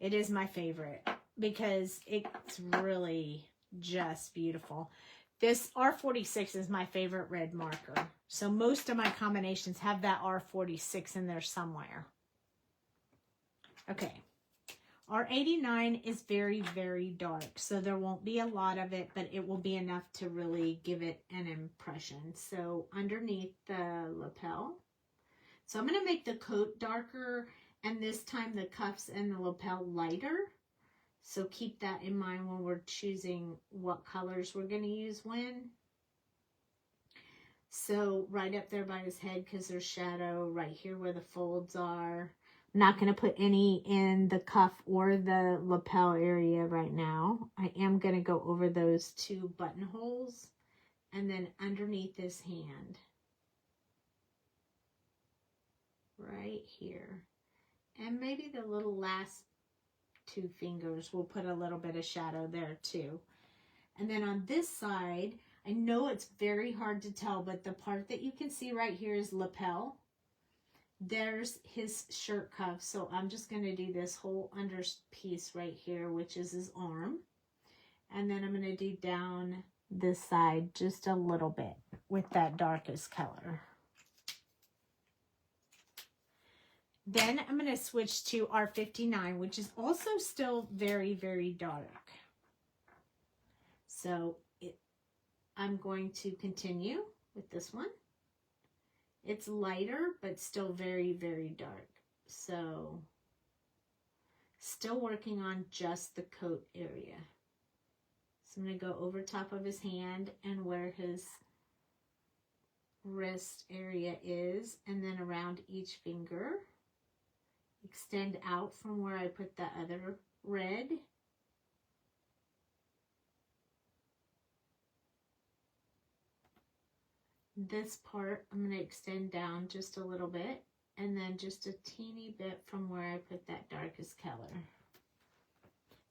It is my favorite because it's really just beautiful. This R46 is my favorite red marker. So most of my combinations have that R46 in there somewhere. Okay. R89 is very, very dark. So there won't be a lot of it, but it will be enough to really give it an impression. So underneath the lapel. So I'm going to make the coat darker, and this time the cuffs and the lapel lighter. So keep that in mind when we're choosing what colors we're going to use when. So right up there by his head, because there's shadow right here where the folds are. I'm not going to put any in the cuff or the lapel area right now. I am going to go over those two buttonholes and then underneath his hand. Right here. And maybe the little last two fingers, we'll put a little bit of shadow there too. And then on this side, I know it's very hard to tell, but the part that you can see right here is lapel. there's his shirt cuff. So I'm just going to do this whole under piece right here, which is his arm. And then I'm going to do down this side just a little bit with that darkest color. Then I'm going to switch to R59, which is also still very, very dark. So I'm going to continue with this one. It's lighter, but still very, very dark. So still working on just the coat area. So I'm going to go over top of his hand and where his wrist area is, and then around each finger. Extend out from where I put the other red. This part I'm going to extend down just a little bit, and then just a teeny bit from where I put that darkest color.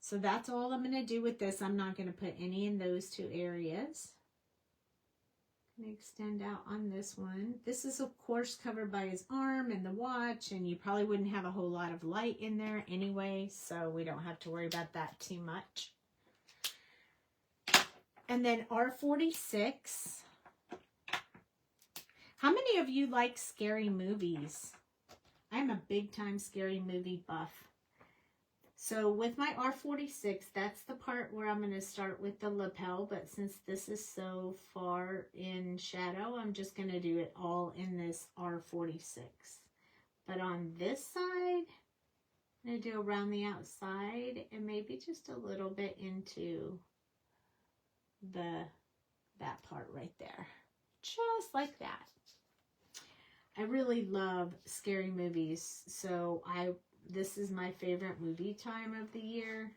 So that's all I'm going to do with this. I'm not going to put any in those two areas. I'm going to extend out on this one. This is of course covered by his arm and the watch, and you probably wouldn't have a whole lot of light in there anyway, so we don't have to worry about that too much. And then R46. How many of you like scary movies? I'm a big time scary movie buff. So with my R46, that's the part where I'm going to start with the lapel, but since this is so far in shadow, I'm just going to do it all in this R46. But on this side, I'm going to do around the outside and maybe just a little bit into that part right there. Just like that. I really love scary movies, so this is my favorite movie time of the year.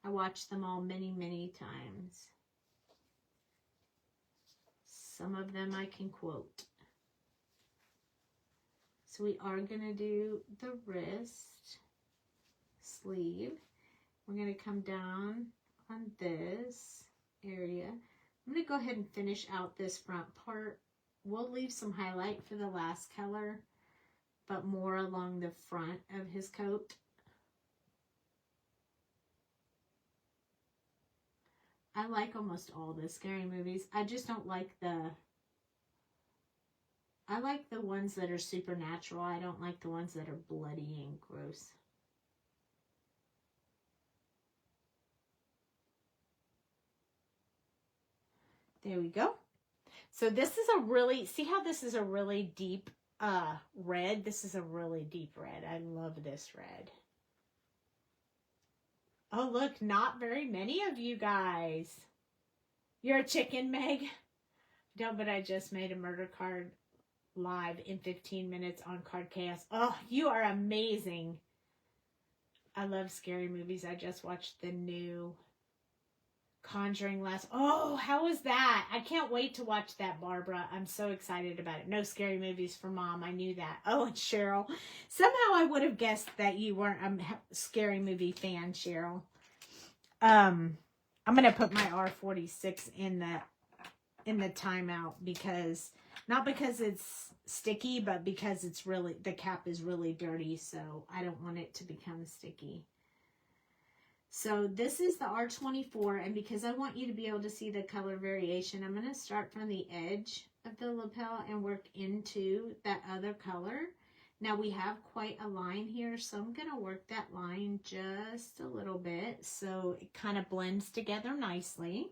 I watch them all many, many times. Some of them I can quote. So we are going to do the wrist, sleeve. We're going to come down on this area. I'm going to go ahead and finish out this front part. We'll leave some highlight for the last color, but more along the front of his coat. I like almost all the scary movies. I just don't like I like the ones that are supernatural. I don't like the ones that are bloody and gross. There we go. So this is a really, see how this is a really deep red? This is a really deep red. I love this red. Oh, look, not very many of you guys. You're a chicken, Meg? No, but I just made a murder card live in 15 minutes on Card Chaos. Oh, you are amazing. I love scary movies. I just watched the new Conjuring last. Oh, how was that? I can't wait to watch that, Barbara. I'm so excited about it. No scary movies for Mom. I knew that. Oh, and Cheryl. Somehow I would have guessed that you weren't a scary movie fan, Cheryl. I'm gonna put my R46 in the timeout because not because it's sticky, but because it's really, the cap is really dirty, so I don't want it to become sticky. So this is the R24, and because I want you to be able to see the color variation, I'm going to start from the edge of the lapel and work into that other color. Now we have quite a line here, so I'm going to work that line just a little bit so it kind of blends together nicely.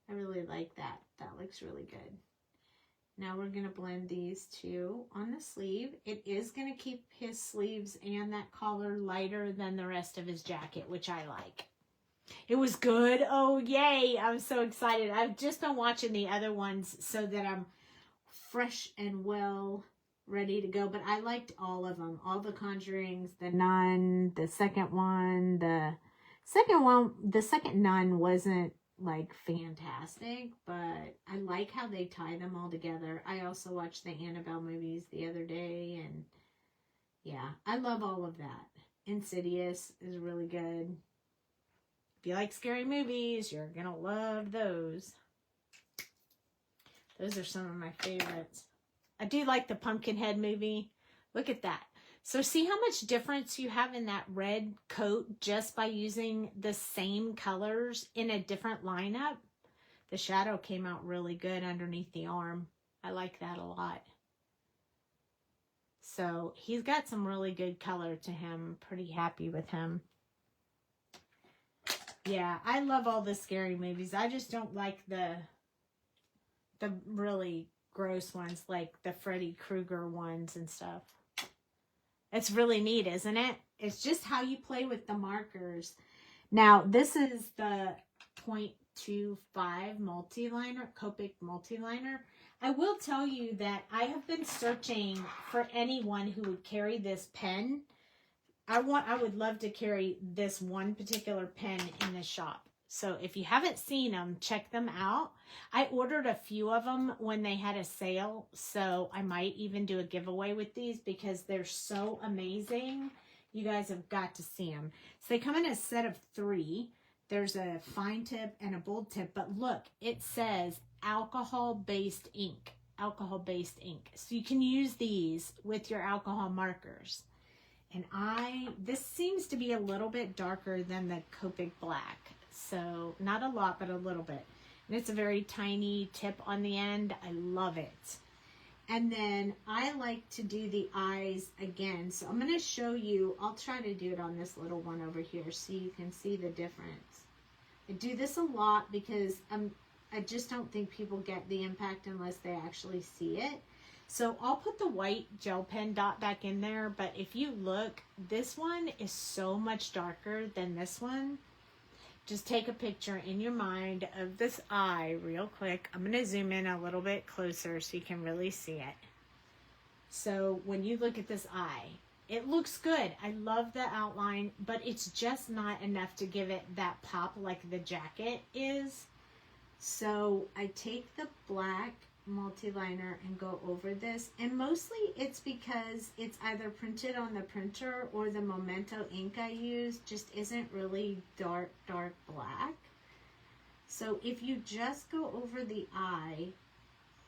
I really like that. That looks really good. Now we're going to blend these two on the sleeve. It is going to keep his sleeves and that collar lighter than the rest of his jacket, which I like. It was good. Oh, yay. I'm so excited. I've just been watching the other ones so that I'm fresh and well ready to go. But I liked all of them. All the Conjurings, the Nun, the second one. The second Nun wasn't like fantastic, but I like how they tie them all together. I also watched the Annabelle movies the other day, and yeah, I love all of that. Insidious is really good. If you like scary movies, you're gonna love those. Those are some of my favorites. I do like the Pumpkinhead movie. Look at that. So see how much difference you have in that red coat just by using the same colors in a different lineup? The shadow came out really good underneath the arm. I like that a lot. So he's got some really good color to him. Pretty happy with him. Yeah, I love all the scary movies. I just don't like the really gross ones, like the Freddy Krueger ones and stuff. It's really neat, isn't it? It's just how you play with the markers. Now, this is the 0.25 multi-liner, Copic multi-liner. I will tell you that I have been searching for anyone who would carry this pen. I would love to carry this one particular pen in the shop. So if you haven't seen them, check them out. I ordered a few of them when they had a sale, so I might even do a giveaway with these because they're so amazing. You guys have got to see them. So they come in a set of 3. There's a fine tip and a bold tip, but look, it says alcohol-based ink. Alcohol-based ink. So you can use these with your alcohol markers. And this seems to be a little bit darker than the Copic Black. So not a lot, but a little bit. And it's a very tiny tip on the end. I love it. And then I like to do the eyes again. So I'm going to show you. I'll try to do it on this little one over here so you can see the difference. I do this a lot because I just don't think people get the impact unless they actually see it. So I'll put the white gel pen dot back in there. But if you look, this one is so much darker than this one. Just take a picture in your mind of this eye real quick. I'm going to zoom in a little bit closer so you can really see it. So when you look at this eye, it looks good. I love the outline, but it's just not enough to give it that pop like the jacket is. So I take the black multi-liner and go over this, and mostly it's because it's either printed on the printer or the Memento ink I use just isn't really dark black. So if you just go over the eye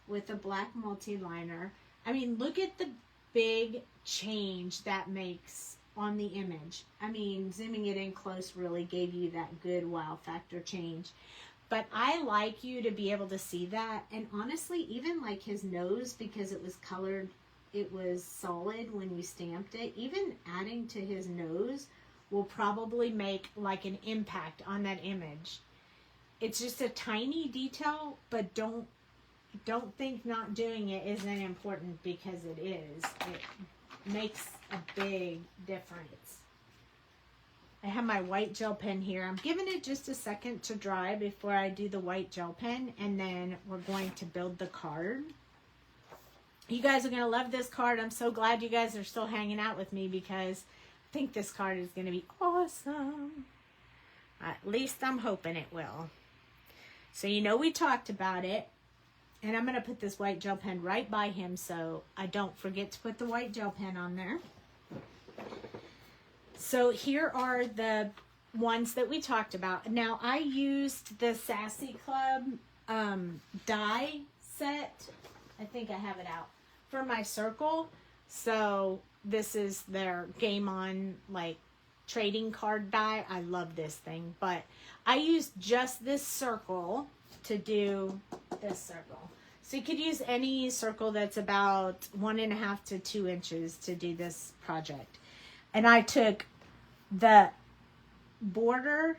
with a black multi-liner, I mean, look at the big change that makes on the image. I mean, zooming it in close really gave you that good wow factor change. But I like you to be able to see that. And honestly, even like his nose, because it was colored, it was solid when you stamped it, even adding to his nose will probably make like an impact on that image. It's just a tiny detail, but don't think not doing it isn't important, because it is. It makes a big difference. I have my white gel pen here. I'm giving it just a second to dry before I do the white gel pen, and then we're going to build the card. You guys are going to love this card. I'm so glad you guys are still hanging out with me, because I think this card is going to be awesome. At least I'm hoping it will. So you know we talked about it, and I'm going to put this white gel pen right by him so I don't forget to put the white gel pen on there. So here are the ones that we talked about. Now I used the Sassy Club die set. I think I have it out for my circle. So this is their Game On like trading card die. I love this thing, but I used just this circle to do this circle. So you could use any circle that's about 1.5 to 2 inches to do this project. And I took the border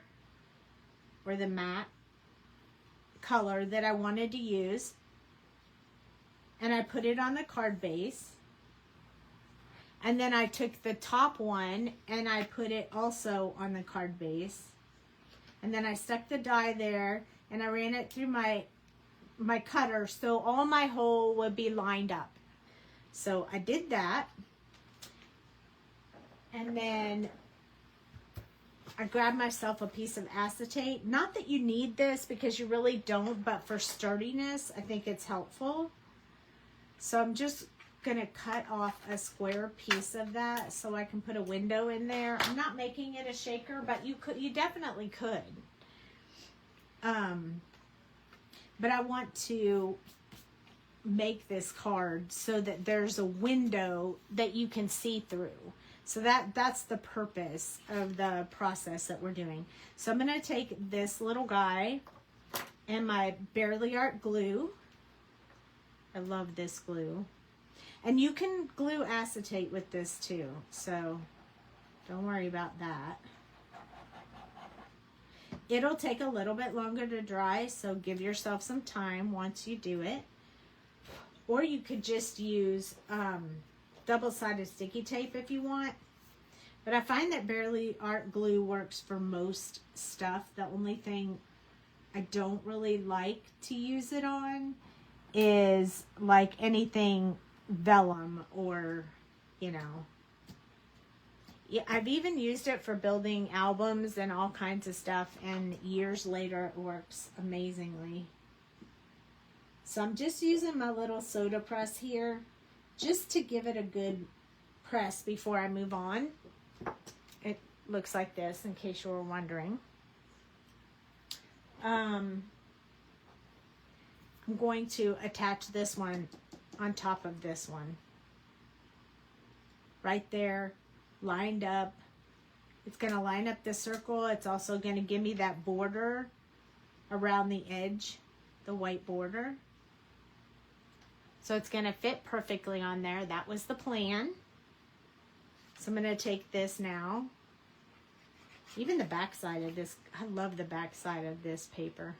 or the matte color that I wanted to use, and I put it on the card base. And then I took the top one and I put it also on the card base. And then I stuck the die there and I ran it through my cutter so all my hole would be lined up. So I did that. And then I grabbed myself a piece of acetate. Not that you need this because you really don't, but for sturdiness, I think it's helpful. So I'm just going to cut off a square piece of that so I can put a window in there. I'm not making it a shaker, but you definitely could. But I want to make this card so that there's a window that you can see through. So that's the purpose of the process that we're doing. So I'm going to take this little guy and my Barely Art glue. I love this glue. And you can glue acetate with this too, so don't worry about that. It'll take a little bit longer to dry, so give yourself some time once you do it. Or you could just use double-sided sticky tape if you want. But I find that Barely Art glue works for most stuff. The only thing I don't really like to use it on is like anything vellum or, you know. Yeah, I've even used it for building albums and all kinds of stuff, and years later it works amazingly. So I'm just using my little soda press here just to give it a good press before I move on. It looks like this, in case you were wondering. I'm going to attach this one on top of this one. Right there, lined up. It's going to line up the circle. It's also going to give me that border around the edge, the white border. So it's going to fit perfectly on there. That was the plan. So I'm going to take this now. Even the back side of this, I love the back side of this paper.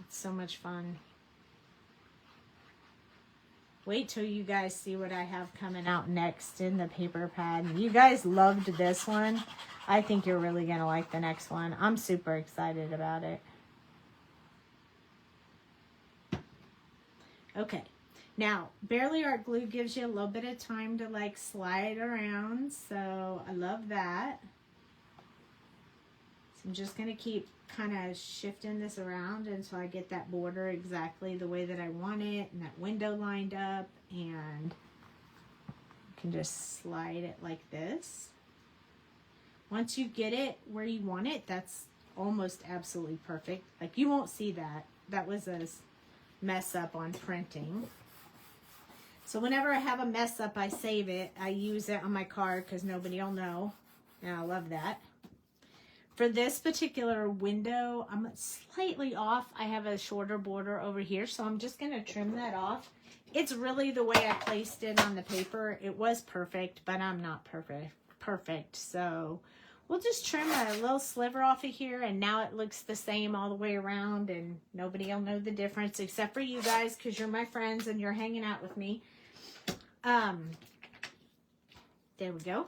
It's so much fun. Wait till you guys see what I have coming out next in the paper pad. You guys loved this one. I think you're really going to like the next one. I'm super excited about it. Okay. Now, Barely Art glue gives you a little bit of time to like slide around. So I love that. So I'm just going to keep kind of shifting this around until I get that border exactly the way that I want it and that window lined up, and you can just slide it like this. Once you get it where you want it, that's almost absolutely perfect. Like, you won't see that. That was a mess up on printing. So whenever I have a mess up, I save it. I use it on my card because nobody will know. And I love that. For this particular window, I'm slightly off. I have a shorter border over here, so I'm just going to trim that off. It's really the way I placed it on the paper. It was perfect, but I'm not perfect. So we'll just trim a little sliver off of here, and now it looks the same all the way around, and nobody will know the difference except for you guys because you're my friends and you're hanging out with me. There we go.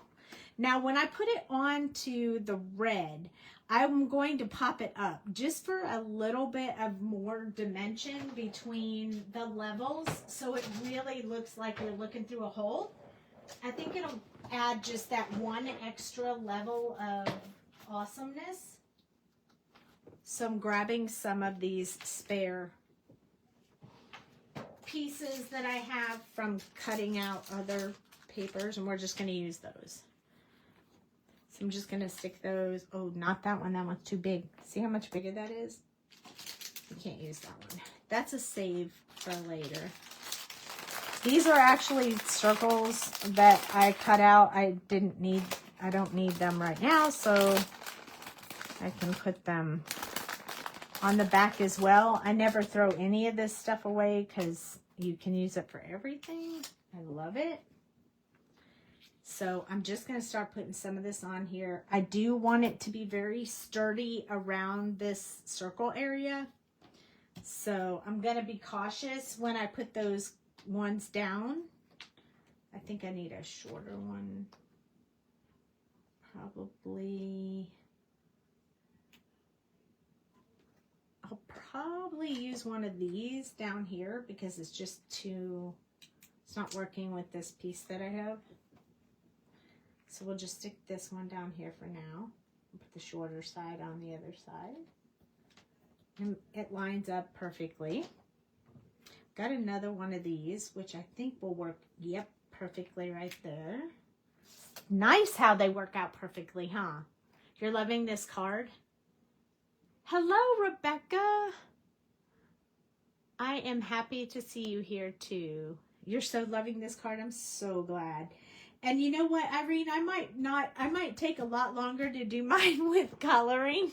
Now, when I put it onto the red, I'm going to pop it up just for a little bit of more dimension between the levels, so it really looks like you're looking through a hole. I think it'll add just that one extra level of awesomeness. So I'm grabbing some of these spare pieces that I have from cutting out other papers, and we're just going to use those. So I'm just going to stick those. Oh, not that one. That one's too big. See how much bigger that is? You can't use that one. That's a save for later. These are actually circles that I cut out. I don't need them right now, so I can put them on the back as well. I never throw any of this stuff away because you can use it for everything. I love it. So I'm just going to start putting some of this on here. I do want it to be very sturdy around this circle area. So I'm going to be cautious when I put those ones down. I think I need a shorter one. I'll probably use one of these down here because it's just it's not working with this piece that I have. So we'll just stick this one down here for now. Put the shorter side on the other side. And it lines up perfectly. Got another one of these, which I think will work, yep, perfectly right there. Nice how they work out perfectly, huh? You're loving this card? Hello, Rebecca. I am happy to see you here too. You're so loving this card. I'm so glad. And you know what, Irene, I might take a lot longer to do mine with coloring,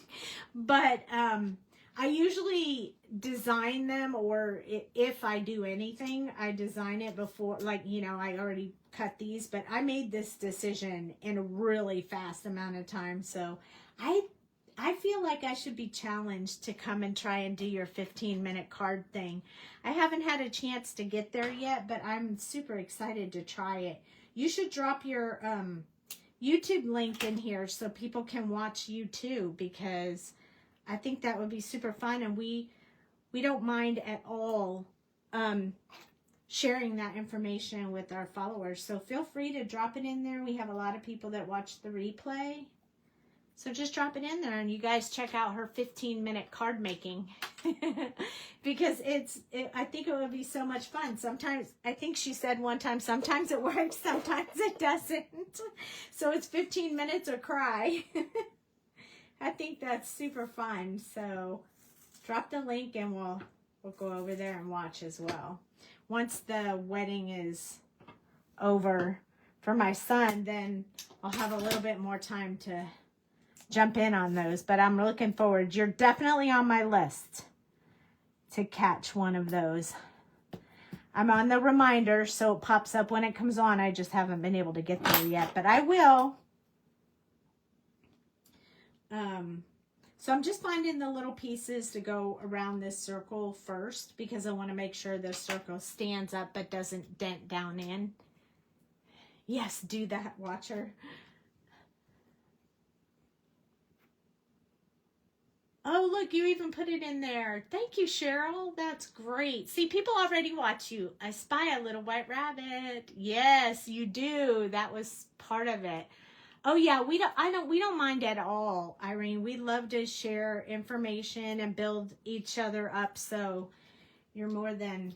but I usually design them, or if I do anything, I design it before, like, you know, I already cut these, but I made this decision in a really fast amount of time. So I feel like I should be challenged to come and try and do your 15-minute card thing. I haven't had a chance to get there yet, but I'm super excited to try it. You should drop your YouTube link in here so people can watch you too, because I think that would be super fun, and we don't mind at all sharing that information with our followers. So feel free to drop it in there. We have a lot of people that watch the replay. So just drop it in there, and you guys check out her 15-minute card making because I think it would be so much fun. Sometimes, I think she said one time, sometimes it works, sometimes it doesn't. So it's 15 minutes or cry. I think that's super fun. So drop the link and we'll go over there and watch as well. Once the wedding is over for my son, then I'll have a little bit more time to jump in on those, but I'm looking forward. You're definitely on my list to catch one of those. I'm on the reminder, so it pops up when it comes on. I just haven't been able to get there yet, but I will. So I'm just finding the little pieces to go around this circle first, because I want to make sure the circle stands up but doesn't dent down in. Yes, do that, watcher. Oh, look, you even put it in there. Thank you, Cheryl. That's great. See, people already watch you. I spy a little white rabbit. Yes, you do. That was part of it. Oh yeah, we don't mind at all, Irene. We love to share information and build each other up. So you're more than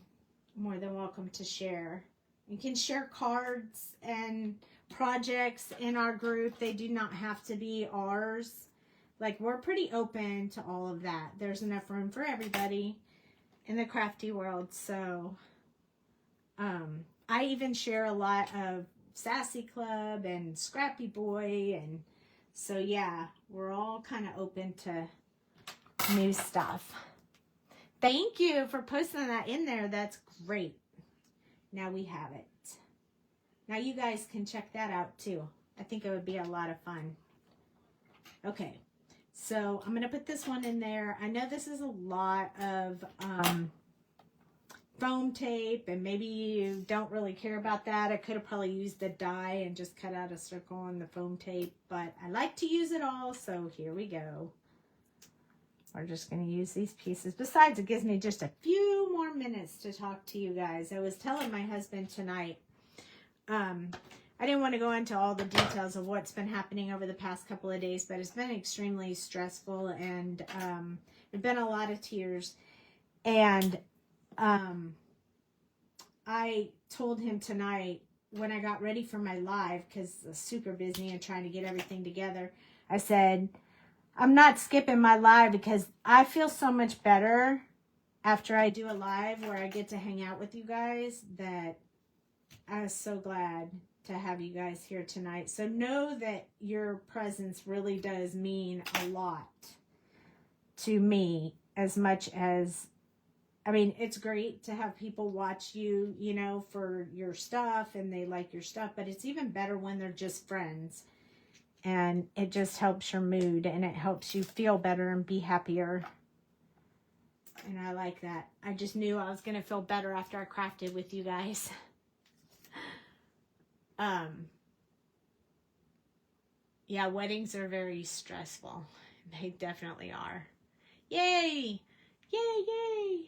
welcome to share. You can share cards and projects in our group. They do not have to be ours. Like, we're pretty open to all of that. There's enough room for everybody in the crafty world. So I even share a lot of Sassy Club and Scrappy Boy, and so yeah, we're all kind of open to new stuff. Thank you for posting that in there. That's great. Now we have it. Now you guys can check that out too. I think it would be a lot of fun. Okay, so I'm gonna put this one in there. I know this is a lot of foam tape, and maybe you don't really care about that. I could have probably used the die and just cut out a circle on the foam tape, but I like to use it all, so here we go. We're just going to use these pieces. Besides, it gives me just a few more minutes to talk to you guys. I was telling my husband tonight, I didn't want to go into all the details of what's been happening over the past couple of days, but it's been extremely stressful, and there've been a lot of tears. And I told him tonight when I got ready for my live, because I was super busy and trying to get everything together, I said, I'm not skipping my live because I feel so much better after I do a live where I get to hang out with you guys, that I was so glad to have you guys here tonight. So know that your presence really does mean a lot to me, as much as, I mean, it's great to have people watch you, you know, for your stuff and they like your stuff, but it's even better when they're just friends, and it just helps your mood and it helps you feel better and be happier. And I like that. I just knew I was going to feel better after I crafted with you guys. Yeah, weddings are very stressful. They definitely are. Yay! Yay, yay!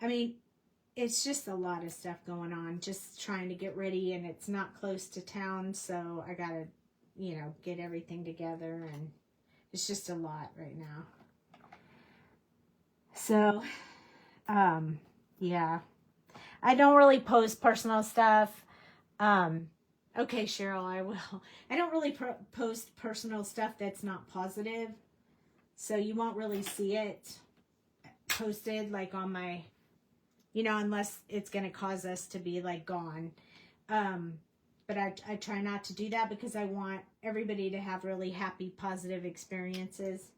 I mean, it's just a lot of stuff going on, just trying to get ready, and it's not close to town, so I gotta, you know, get everything together, and it's just a lot right now. So, yeah, I don't really post personal stuff. Okay, Cheryl, I will. I don't really post personal stuff that's not positive, so you won't really see it posted like on my, you know, unless it's going to cause us to be like gone. But I try not to do that because I want everybody to have really happy, positive experiences.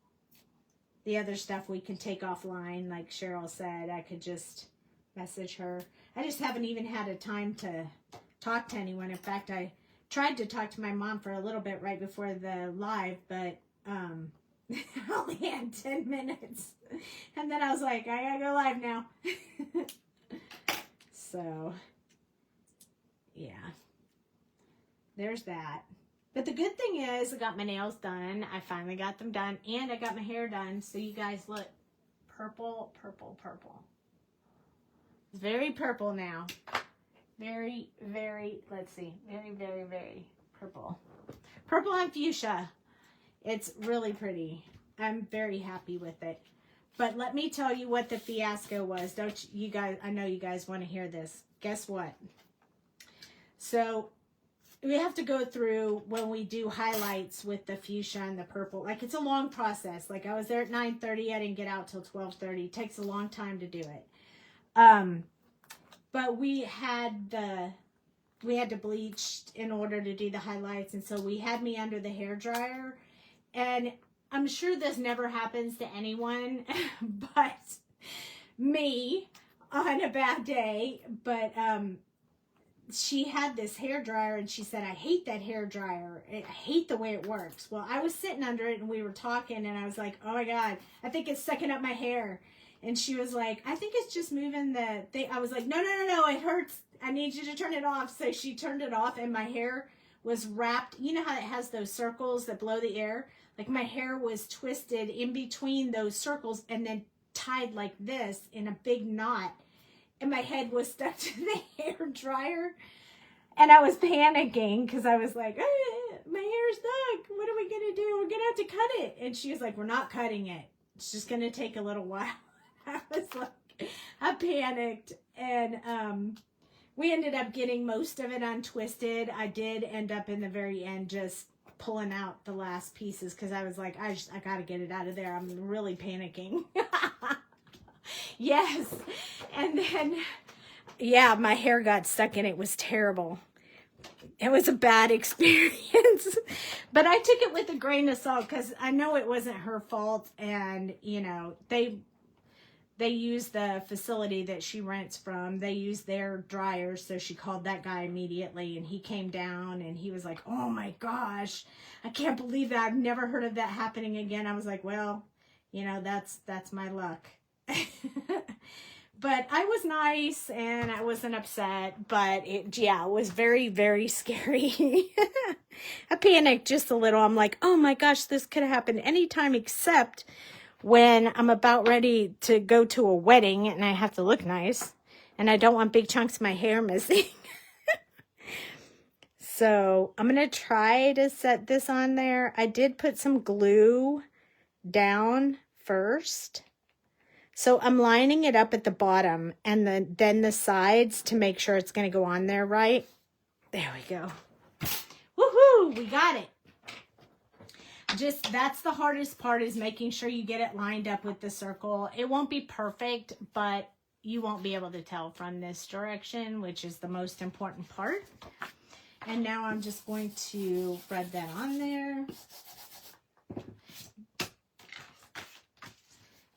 The other stuff we can take offline, like Cheryl said. I could just message her. I just haven't even had a time to talk to anyone. In fact, I tried to talk to my mom for a little bit right before the live, but I only had 10 minutes. And then I was like, I gotta go live now. So, yeah. There's that. But the good thing is I got my nails done. I finally got them done. And I got my hair done. So you guys look purple, purple, purple. It's very purple now. Very, very, let's see. Very, very, very purple. Purple and fuchsia. It's really pretty. I'm very happy with it. But let me tell you what the fiasco was. Don't you guys, I know you guys want to hear this. Guess what? So we have to go through when we do highlights with the fuchsia and the purple. Like, it's a long process. Like, I was there at 9:30. I didn't get out till 12:30. It takes a long time to do it. But we had to bleach in order to do the highlights. And so we had me under the hairdryer. And I'm sure this never happens to anyone but me on a bad day. But she had this hairdryer and she said, I hate that hairdryer. I hate the way it works. Well, I was sitting under it and we were talking and I was like, oh my God, I think it's sucking up my hair. And she was like, I think it's just moving the thing. I was like, no, it hurts. I need you to turn it off. So she turned it off and my hair was wrapped. You know how it has those circles that blow the air? Like, my hair was twisted in between those circles and then tied like this in a big knot. And my head was stuck to the hair dryer. And I was panicking because I was like, my hair's stuck. What are we going to do? We're going to have to cut it. And she was like, we're not cutting it. It's just going to take a little while. I was like, I panicked. And we ended up getting most of it untwisted. I did end up in the very end just pulling out the last pieces because I was like, I got to get it out of there. I'm really panicking. Yes. And then, yeah, my hair got stuck and it was terrible. It was a bad experience. But I took it with a grain of salt because I know it wasn't her fault. And, you know, they use the facility that she rents from. They use their dryers. So she called that guy immediately and he came down and he was like, oh my gosh, I can't believe that. I've never heard of that happening again. I was like, well, you know, that's my luck. But I was nice and I wasn't upset, but it was very, very scary. I panicked just a little. I'm like, oh my gosh, this could have happened anytime except when I'm about ready to go to a wedding and I have to look nice and I don't want big chunks of my hair missing. So I'm going to try to set this on there. I did put some glue down first. So I'm lining it up at the bottom and then the sides to make sure it's going to go on there right. There we go. Woohoo! We got it. Just, that's the hardest part, is making sure you get it lined up with the circle. It won't be perfect, but you won't be able to tell from this direction, which is the most important part. And now I'm just going to thread that on there.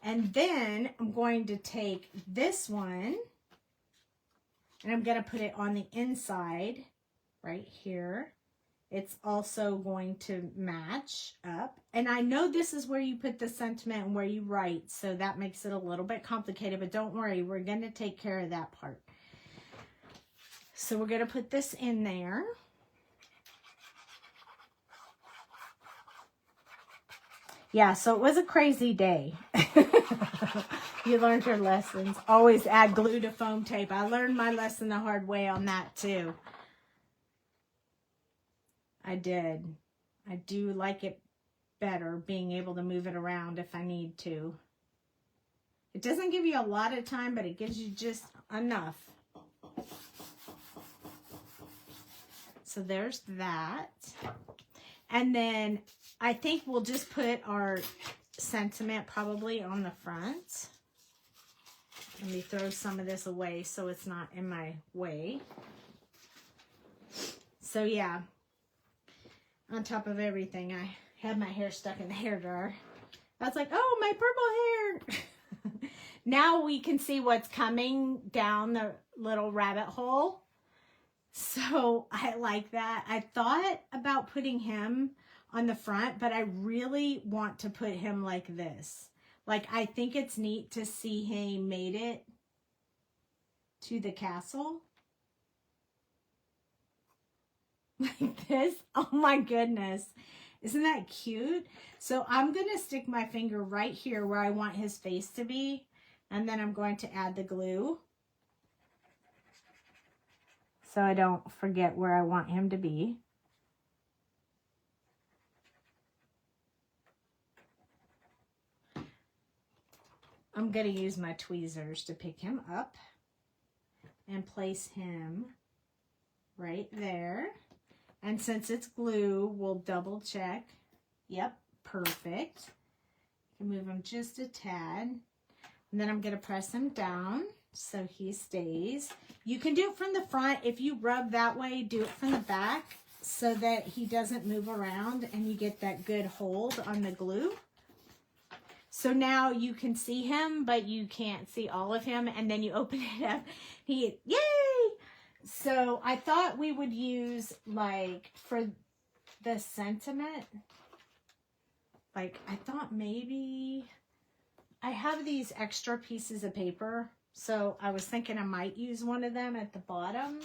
And then I'm going to take this one and I'm going to put it on the inside right here. It's also going to match up. And I know this is where you put the sentiment and where you write, so that makes it a little bit complicated, but don't worry, we're going to take care of that part. So we're going to put this in there. Yeah, so it was a crazy day. You learned your lessons. Always add glue to foam tape. I learned my lesson the hard way on that too. I did. I do like it better being able to move it around if I need to. It doesn't give you a lot of time, but it gives you just enough. So there's that. And then I think we'll just put our sentiment probably on the front. Let me throw some of this away so it's not in my way. So yeah, on top of everything, I had my hair stuck in the hairdryer. I was like, oh, my purple hair. Now we can see what's coming down the little rabbit hole. So I like that. I thought about putting him on the front, but I really want to put him like this. Like, I think it's neat to see he made it to the castle. Like this. Oh my goodness. Isn't that cute? So I'm going to stick my finger right here where I want his face to be. And then I'm going to add the glue. So I don't forget where I want him to be. I'm going to use my tweezers to pick him up and place him right there. And since it's glue, we'll double check. Yep, perfect. Move him just a tad. And then I'm going to press him down so he stays. You can do it from the front. If you rub that way, do it from the back so that he doesn't move around and you get that good hold on the glue. So now you can see him, but you can't see all of him. And then you open it up. Yay! So I thought we would use, like, for the sentiment, like, I thought maybe I have these extra pieces of paper. So I was thinking I might use one of them at the bottom.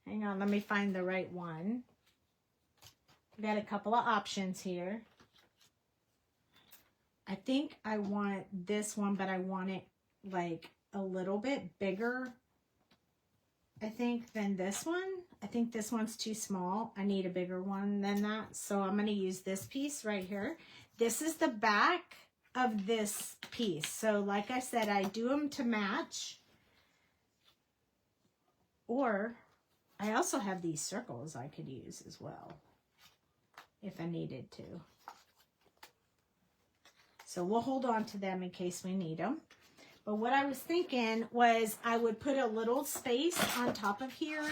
Hang on, let me find the right one. We got a couple of options here. I think I want this one, but I want it like a little bit bigger, I think, than this one. I think this one's too small. I need a bigger one than that. So I'm going to use this piece right here. This is the back of this piece. So like I said, I do them to match. Or I also have these circles I could use as well if I needed to. So we'll hold on to them in case we need them. But what I was thinking was I would put a little space on top of here.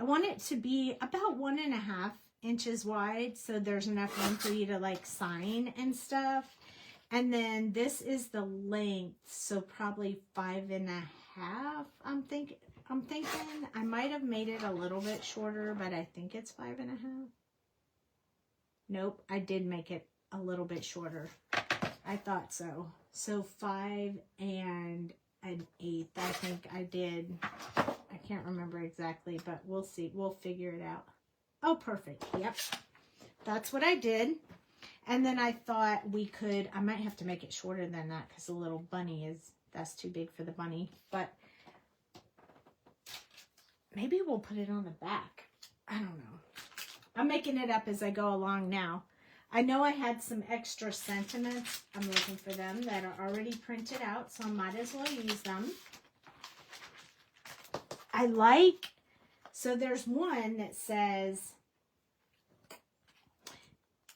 I want it to be about 1.5 inches wide, so there's enough room for you to like sign and stuff. And then this is the length, so probably 5.5. I'm thinking I might have made it a little bit shorter, but I think it's 5.5. Nope, I did make it a little bit shorter. I thought so. So 5 1/8, I think I did. I can't remember exactly, but we'll see. We'll figure it out. Oh, perfect. Yep. That's what I did. And then I thought I might have to make it shorter than that because the little bunny that's too big for the bunny. But maybe we'll put it on the back. I don't know. I'm making it up as I go along now. I know I had some extra sentiments. I'm looking for them that are already printed out, so I might as well use them. So there's one that says,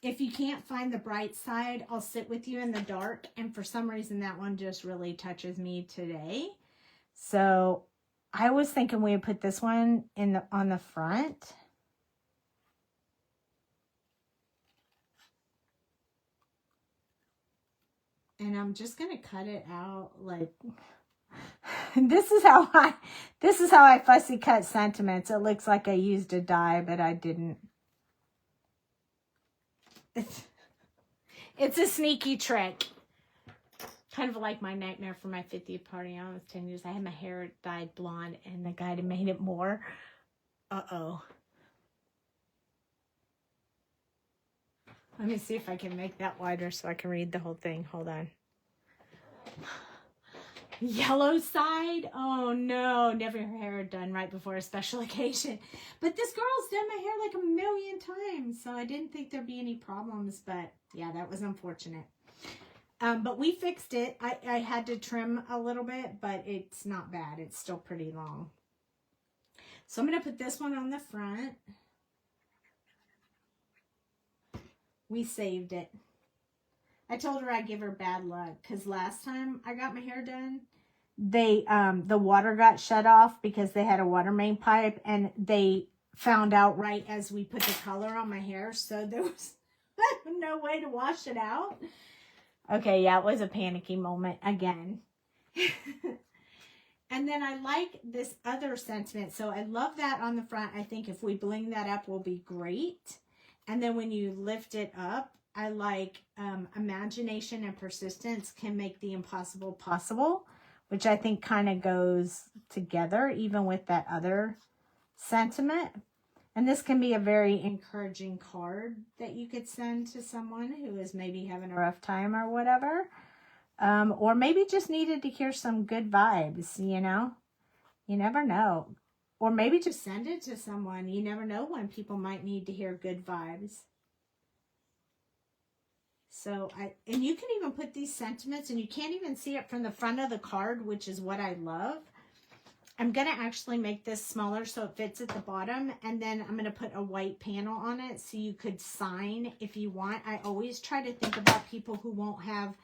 if you can't find the bright side, I'll sit with you in the dark. And for some reason, that one just really touches me today. So I was thinking we would put this one on the front. And I'm just going to cut it out like this is how I fussy cut sentiments. It looks like I used a die, but I didn't. It's a sneaky trick. Kind of like my nightmare for my 50th party. I was 10 years. I had my hair dyed blonde and the guy that made it more. Uh-oh. Let me see if I can make that wider so I can read the whole thing. Hold on. Yellow side? Oh no, never hair done right before a special occasion. But this girl's done my hair like 1,000,000 times, so I didn't think there'd be any problems, but yeah, that was unfortunate. But we fixed it. I had to trim a little bit, but it's not bad. It's still pretty long. So I'm going to put this one on the front. We saved it. I told her I'd give her bad luck because last time I got my hair done, the water got shut off because they had a water main pipe, and they found out right as we put the color on my hair, so there was no way to wash it out. Okay, yeah, it was a panicky moment again. And then I like this other sentiment. So I love that on the front. I think if we bling that up will be great. And then when you lift it up, I like imagination and persistence can make the impossible possible, which I think kind of goes together even with that other sentiment. And this can be a very encouraging card that you could send to someone who is maybe having a rough time or whatever. Or maybe just needed to hear some good vibes, you know? You never know. Or maybe just send it to someone. You never know when people might need to hear good vibes. So, and you can even put these sentiments, and you can't even see it from the front of the card, which is what I love. I'm going to actually make this smaller so it fits at the bottom, and then I'm going to put a white panel on it so you could sign if you want. I always try to think about people who won't have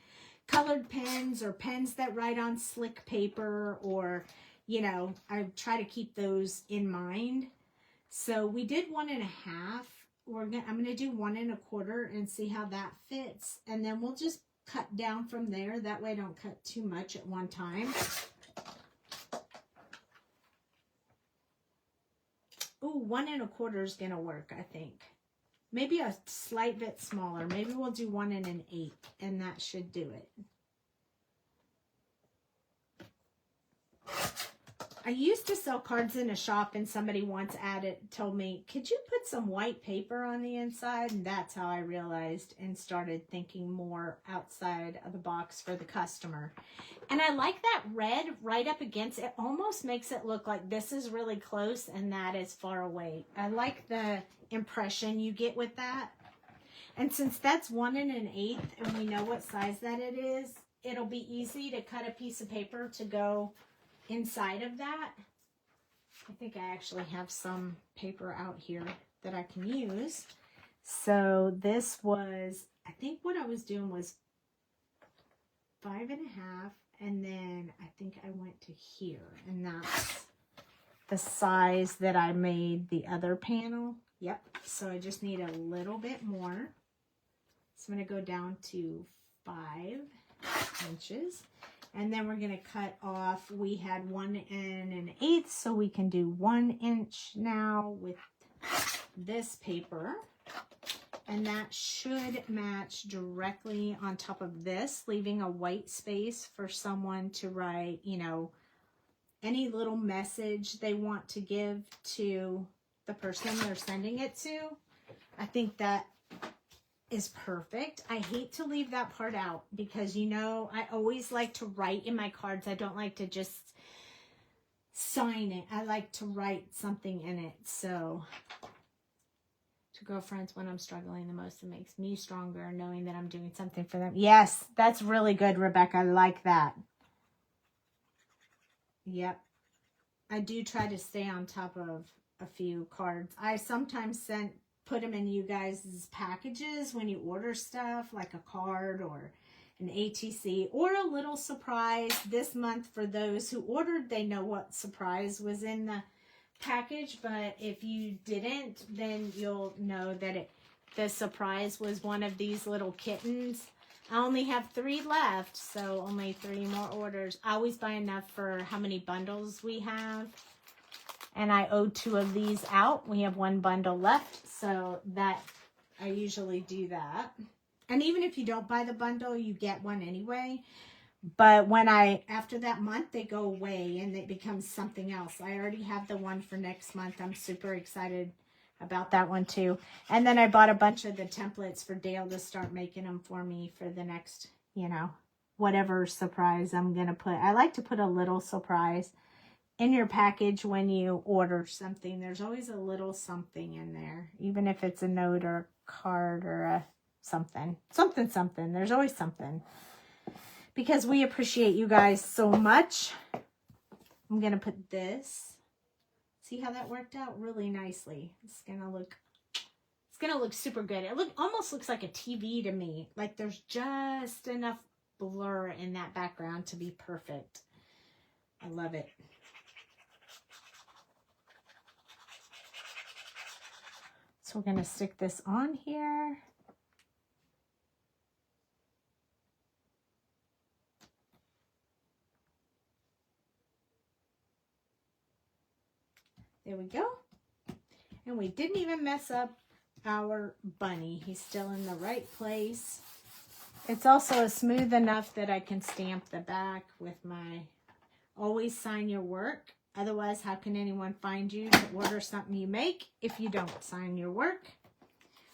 colored pens or pens that write on slick paper, or, you know, I try to keep those in mind. So we did 1.5. I'm going to do 1 1/4 and see how that fits. And then we'll just cut down from there. That way I don't cut too much at one time. Ooh, 1 1/4 is going to work, I think. Maybe a slight bit smaller. Maybe we'll do 1 1/8, and that should do it. I used to sell cards in a shop, and somebody once told me, could you put some white paper on the inside? And that's how I realized and started thinking more outside of the box for the customer. And I like that red right up against it. Almost makes it look like this is really close and that is far away. I like the impression you get with that. And since that's 1 1/8 and we know what size that it is, it'll be easy to cut a piece of paper to go inside of that. I think I actually have some paper out here that I can use. So this was, I think what I was doing was 5.5, and then I think I went to here, and that's the size that I made the other panel. Yep, so I just need a little bit more. So I'm going to go down to 5 inches. And then we're going to cut off, we had 1 1/8, so we can do 1 inch now with this paper. And that should match directly on top of this, leaving a white space for someone to write, you know, any little message they want to give to the person they're sending it to. I think that is perfect. I hate to leave that part out because, you know, I always like to write in my cards. I don't like to just sign it. I like to write something in it. So, to girlfriends, when I'm struggling the most, it makes me stronger knowing that I'm doing something for them. Yes, that's really good, Rebecca. I like that. Yep. I do try to stay on top of a few cards. I sometimes put them in you guys' packages when you order stuff, like a card or an ATC or a little surprise. This month, for those who ordered, they know what surprise was in the package, but if you didn't, then you'll know that the surprise was one of these little kittens. I only have 3 left, so only 3 more orders. I always buy enough for how many bundles we have. And I owe 2 of these out. We have 1 bundle left, so that I usually do that. And even if you don't buy the bundle, you get one anyway. But when after that month, they go away and it becomes something else. I already have the one for next month. I'm super excited about that one too. And then I bought a bunch of the templates for Dale to start making them for me for the next, you know, whatever surprise I'm going to put. I like to put a little surprise in your package when you order something. There's always a little something in there, even if it's a note or a card or a something. There's always something. Because we appreciate you guys so much. I'm going to put this. See how that worked out really nicely. It's going to look super good. It almost looks like a TV to me. Like there's just enough blur in that background to be perfect. I love it. So we're going to stick this on here. There we go. And we didn't even mess up our bunny. He's still in the right place. It's also smooth enough that I can stamp the back with my always sign your work. Otherwise, how can anyone find you to order something you make if you don't sign your work?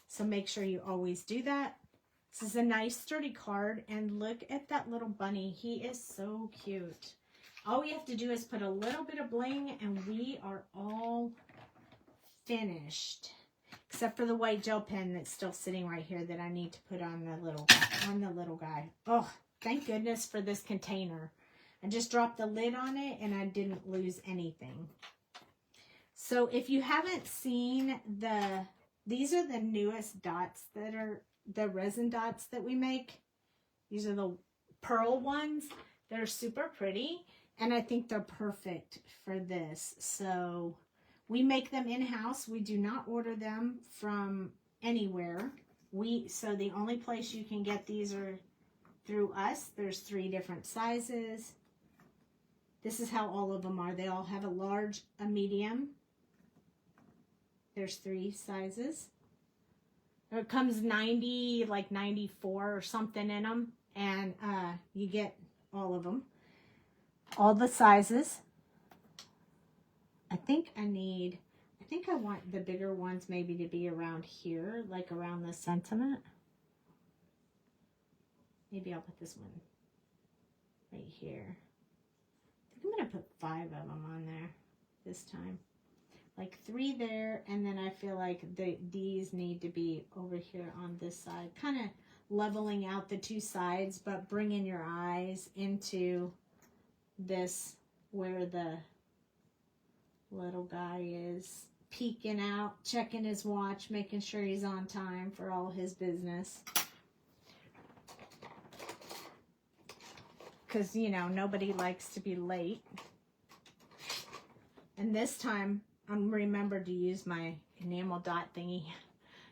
So make sure you always do that. This is a nice sturdy card, and look at that little bunny. He is so cute. All we have to do is put a little bit of bling and we are all finished. Except for the white gel pen that's still sitting right here that I need to put on the little guy. Oh, thank goodness for this container. I just dropped the lid on it and I didn't lose anything. So if you haven't seen these are the newest dots that are the resin dots that we make. These are the pearl ones. They're super pretty and I think they're perfect for this. So we make them in-house. We do not order them from anywhere. So the only place you can get these are through us. There's 3 different sizes. This is how all of them are. They all have a large, a medium. There's 3 sizes. It comes 90, like 94 or something in them. And you get all of them. All the sizes. I think I want the bigger ones maybe to be around here, like around the sentiment. Maybe I'll put this one right here. I think I'm going to put 5 of them on there this time. Like 3 there, and then I feel like these need to be over here on this side. Kind of leveling out the 2 sides, but bringing your eyes into this where the little guy is peeking out, checking his watch, making sure he's on time for all his business. Because, you know, nobody likes to be late. And this time, I'm remembered to use my enamel dot thingy.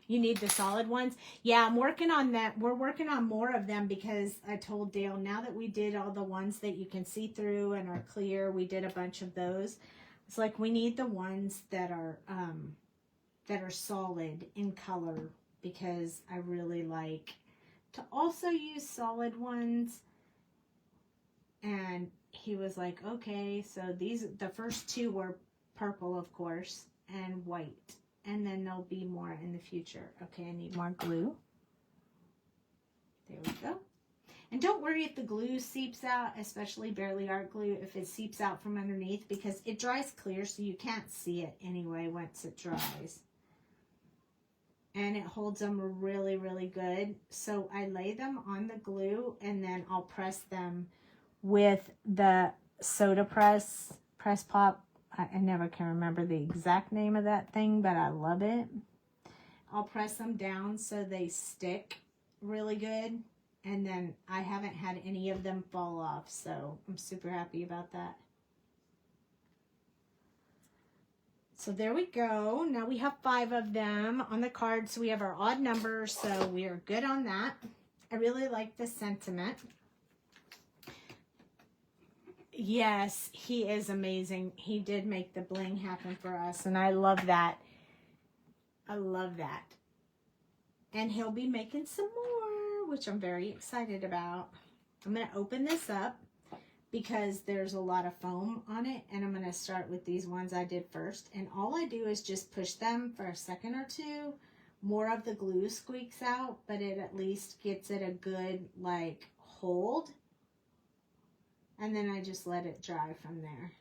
You need the solid ones. Yeah, I'm working on that. We're working on more of them because I told Dale, now that we did all the ones that you can see through and are clear, we did a bunch of those. It's like we need the ones that are solid in color because I really like to also use solid ones. And he was like, okay, so the first 2 were purple, of course, and white. And then there'll be more in the future. Okay, I need more glue. There we go. And don't worry if the glue seeps out, especially Barely Art glue, if it seeps out from underneath, because it dries clear, so you can't see it anyway once it dries. And it holds them really, really good. So I lay them on the glue, and then I'll press them with the soda press pop. I never can remember the exact name of that thing, but I love it. I'll press them down so they stick really good. And then I haven't had any of them fall off, so I'm super happy about that. So there we go. Now we have 5 of them on the card, so we have our odd numbers, so we are good on that. I really like the sentiment. Yes, he is amazing. He did make the bling happen for us, and I love that. I love that. And he'll be making some more, which I'm very excited about. I'm going to open this up because there's a lot of foam on it, and I'm going to start with these ones I did first. And all I do is just push them for a second or 2. More of the glue squeaks out, but it at least gets it a good, like, hold. And then I just let it dry from there.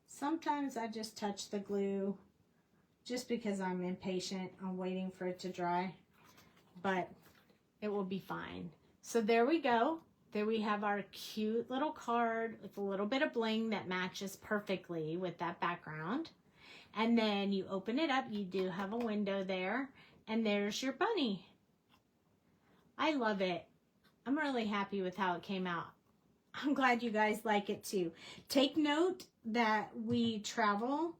Sometimes I just touch the glue just because I'm impatient. I'm waiting for it to dry, but it will be fine. So there we go. There we have our cute little card with a little bit of bling that matches perfectly with that background. And then you open it up, you do have a window there, and there's your bunny. I love it. I'm really happy with how it came out. I'm glad you guys like it too. Take note that we travel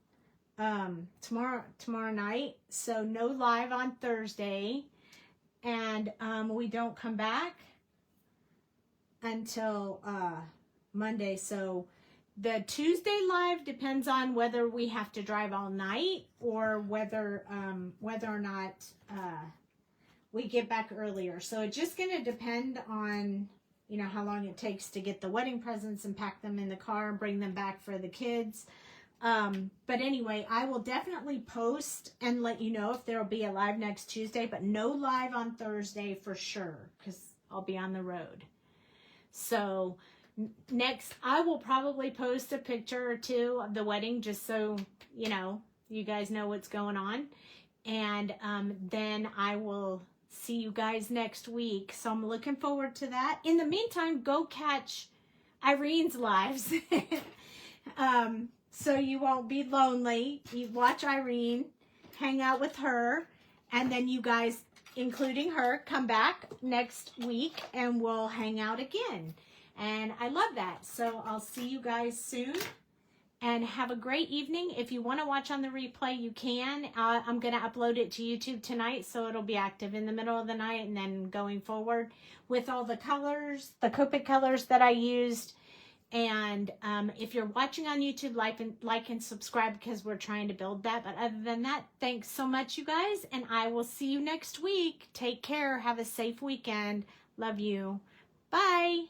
tomorrow night, so no live on Thursday, and we don't come back until Monday. So the Tuesday live depends on whether we have to drive all night or whether or not we get back earlier. So it's just going to depend on, you know, how long it takes to get the wedding presents and pack them in the car and bring them back for the kids. But anyway, I will definitely post and let you know if there will be a live next Tuesday, but no live on Thursday for sure, because I'll be on the road. So next, I will probably post a picture or two of the wedding just so, you know, you guys know what's going on. And then I will see you guys next week. So I'm looking forward to that. In the meantime, go catch Irene's lives. So you won't be lonely. You watch Irene, hang out with her, and then you guys, including her, come back next week and we'll hang out again. And I love that. So I'll see you guys soon. And have a great evening. If you want to watch on the replay, you can. I'm going to upload it to YouTube tonight, so it'll be active in the middle of the night and then going forward with all the colors, the Copic colors that I used. And if you're watching on YouTube, like and subscribe because we're trying to build that. But other than that, thanks so much, you guys. And I will see you next week. Take care. Have a safe weekend. Love you. Bye.